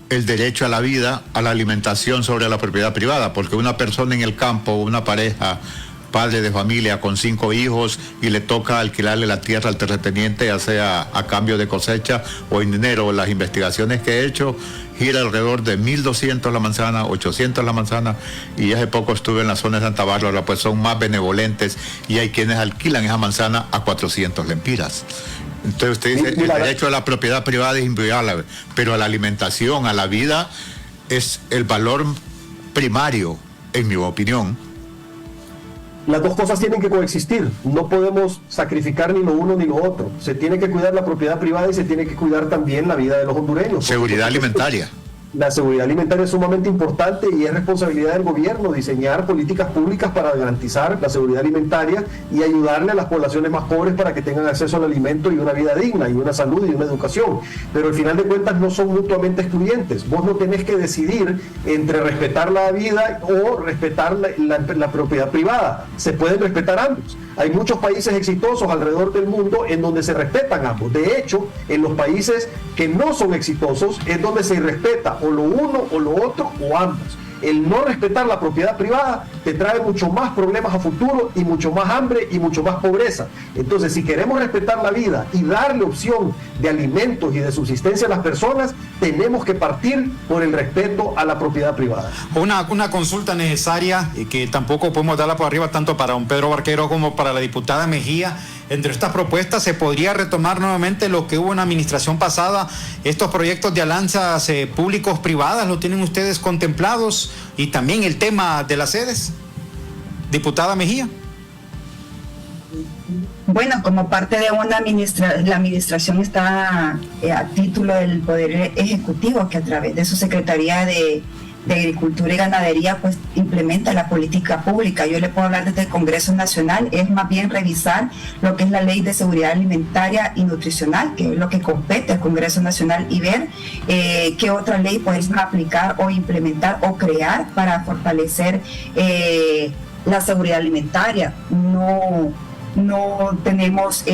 [SPEAKER 3] el derecho a la vida, a la alimentación sobre la propiedad privada? Porque una persona en el campo, una pareja padre de familia con 5 hijos y le toca alquilarle la tierra al terrateniente, ya sea a cambio de cosecha o en dinero. Las investigaciones que he hecho gira alrededor de 1.200 la manzana, 800 la manzana, y hace poco estuve en la zona de Santa Bárbara, pues son más benevolentes y hay quienes alquilan esa manzana a 400 lempiras. Entonces usted dice, el derecho a la propiedad privada es inviolable, pero a la alimentación, a la vida, es el valor primario, en mi opinión.
[SPEAKER 4] Las dos cosas tienen que coexistir, no podemos sacrificar ni lo uno ni lo otro. Se tiene que cuidar la propiedad privada y se tiene que cuidar también la vida de los hondureños.
[SPEAKER 3] Seguridad alimentaria.
[SPEAKER 4] La seguridad alimentaria es sumamente importante y es responsabilidad del gobierno diseñar políticas públicas para garantizar la seguridad alimentaria y ayudarle a las poblaciones más pobres para que tengan acceso al alimento y una vida digna y una salud y una educación. Pero al final de cuentas no son mutuamente excluyentes. Vos no tenés que decidir entre respetar la vida o respetar la propiedad privada. Se pueden respetar ambos. Hay muchos países exitosos alrededor del mundo en donde se respetan ambos. De hecho, en los países que no son exitosos es donde se respeta o lo uno o lo otro o ambos. El no respetar la propiedad privada te trae mucho más problemas a futuro y mucho más hambre y mucho más pobreza. Entonces, si queremos respetar la vida y darle opción de alimentos y de subsistencia a las personas, tenemos que partir por el respeto a la propiedad privada.
[SPEAKER 2] Una consulta necesaria que tampoco podemos darla por arriba tanto para don Pedro Barquero como para la diputada Mejía. Entre estas propuestas se podría retomar nuevamente lo que hubo en la administración pasada, estos proyectos de alianzas públicos-privadas, ¿lo tienen ustedes contemplados? Y también el tema de las sedes. Diputada Mejía.
[SPEAKER 5] Bueno, como parte de la administración está a título del Poder Ejecutivo, que a través de su Secretaría de Agricultura y Ganadería pues implementa la política pública. Yo le puedo hablar desde el Congreso Nacional, es más bien revisar lo que es la Ley de Seguridad Alimentaria y Nutricional, que es lo que compete al Congreso Nacional, y ver qué otra ley podemos aplicar o implementar o crear para fortalecer la seguridad alimentaria. No tenemos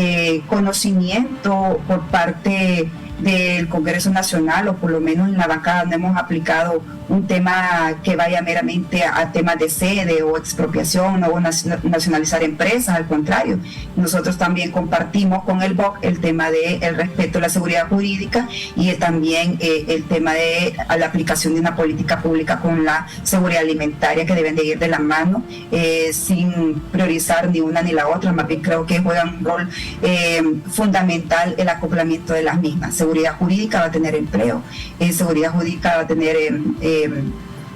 [SPEAKER 5] conocimiento por parte del Congreso Nacional, o por lo menos en la bancada no hemos aplicado un tema que vaya meramente a temas de sede o expropiación o nacionalizar empresas. Al contrario, nosotros también compartimos con el BOC el tema del respeto a la seguridad jurídica y también el tema de la aplicación de una política pública con la seguridad alimentaria, que deben de ir de la mano sin priorizar ni una ni la otra. Más bien creo que juegan un rol fundamental el acoplamiento de las mismas. Seguridad jurídica va a tener empleo, seguridad jurídica va a tener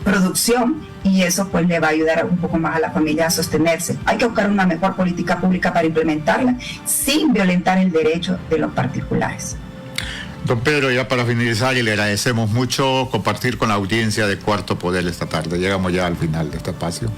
[SPEAKER 5] producción, y eso pues le va a ayudar un poco más a la familia a sostenerse. Hay que buscar una mejor política pública para implementarla sin violentar el derecho de los particulares.
[SPEAKER 3] Don Pedro, ya para finalizar, y le agradecemos mucho compartir con la audiencia de Cuarto Poder esta tarde. Llegamos ya al final de este espacio.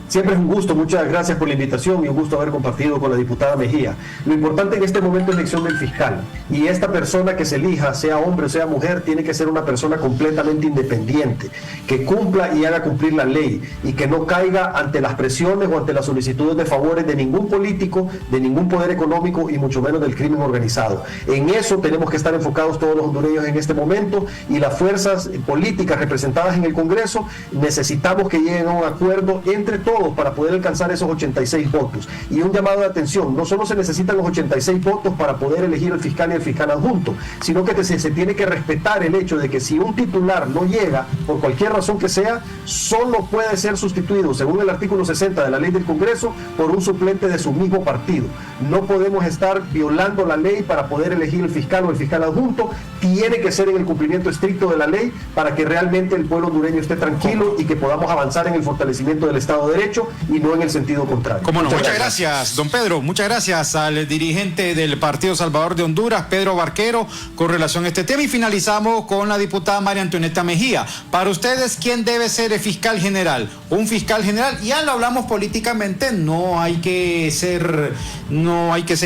[SPEAKER 4] Siempre es un gusto, muchas gracias por la invitación y un gusto haber compartido con la diputada Mejía. Lo importante en este momento es la elección del fiscal, y esta persona que se elija, sea hombre o sea mujer, tiene que ser una persona completamente independiente, que cumpla y haga cumplir la ley y que no caiga ante las presiones o ante las solicitudes de favores de ningún político, de ningún poder económico y mucho menos del crimen organizado. En eso tenemos que estar enfocados todos los hondureños en este momento, y las fuerzas políticas representadas en el Congreso necesitamos que lleguen a un acuerdo entre todos para poder alcanzar esos 86 votos. Y un llamado de atención: no solo se necesitan los 86 votos para poder elegir al fiscal y el fiscal adjunto, sino que se tiene que respetar el hecho de que si un titular no llega, por cualquier razón que sea, solo puede ser sustituido, según el artículo 60 de la ley del Congreso, por un suplente de su mismo partido. No podemos estar violando la ley para poder elegir el fiscal o el fiscal adjunto. Tiene que ser en el cumplimiento estricto de la ley para que realmente el pueblo hondureño esté tranquilo y que podamos avanzar en el fortalecimiento del Estado de Derecho y no en el sentido contrario.
[SPEAKER 2] Cómo no, muchas gracias, don Pedro. Muchas gracias al dirigente del Partido Salvador de Honduras, Pedro Barquero, con relación a este tema. Y finalizamos con la diputada María Antonieta Mejía. Para ustedes, ¿quién debe ser el fiscal general? Un fiscal general, ya lo hablamos políticamente, no hay que ser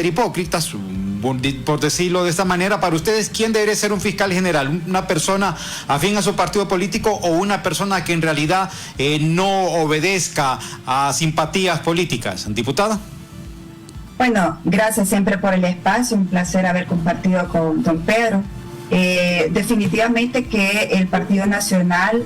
[SPEAKER 2] hipócritas, por decirlo de esta manera. Para ustedes, ¿quién debería ser un fiscal general? ¿Una persona afín a su partido político o una persona que en realidad no obedezca a simpatías políticas? Diputada.
[SPEAKER 5] Bueno, gracias siempre por el espacio, un placer haber compartido con don Pedro. Definitivamente que el Partido Nacional,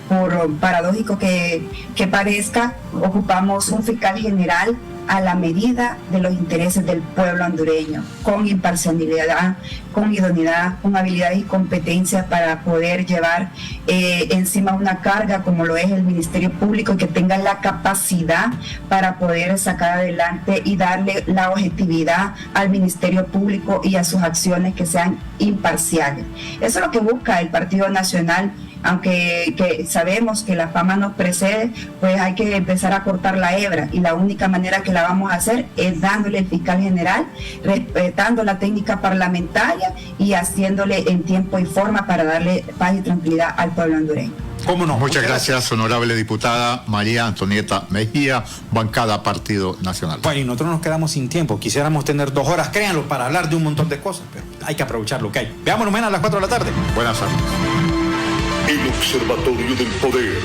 [SPEAKER 5] por paradójico que parezca, ocupamos un fiscal general a la medida de los intereses del pueblo hondureño, con imparcialidad, con idoneidad, con habilidades y competencias para poder llevar encima una carga como lo es el Ministerio Público, y que tenga la capacidad para poder sacar adelante y darle la objetividad al Ministerio Público y a sus acciones, que sean imparciales. Eso es lo que busca el Partido Nacional. Aunque que sabemos que la fama nos precede, pues hay que empezar a cortar la hebra, y la única manera que la vamos a hacer es dándole el fiscal general, respetando la técnica parlamentaria y haciéndole en tiempo y forma para darle paz y tranquilidad al pueblo hondureño.
[SPEAKER 3] ¿Cómo no? Muchas gracias, honorable diputada María Antonieta Mejía, bancada Partido Nacional.
[SPEAKER 2] Bueno, y nosotros nos quedamos sin tiempo. Quisiéramos tener 2 horas, créanlo, para hablar de un montón de cosas, pero hay que aprovechar lo que hay. Veámonos mañana a las 4 de la tarde.
[SPEAKER 3] Buenas tardes.
[SPEAKER 1] El Observatorio del Poder.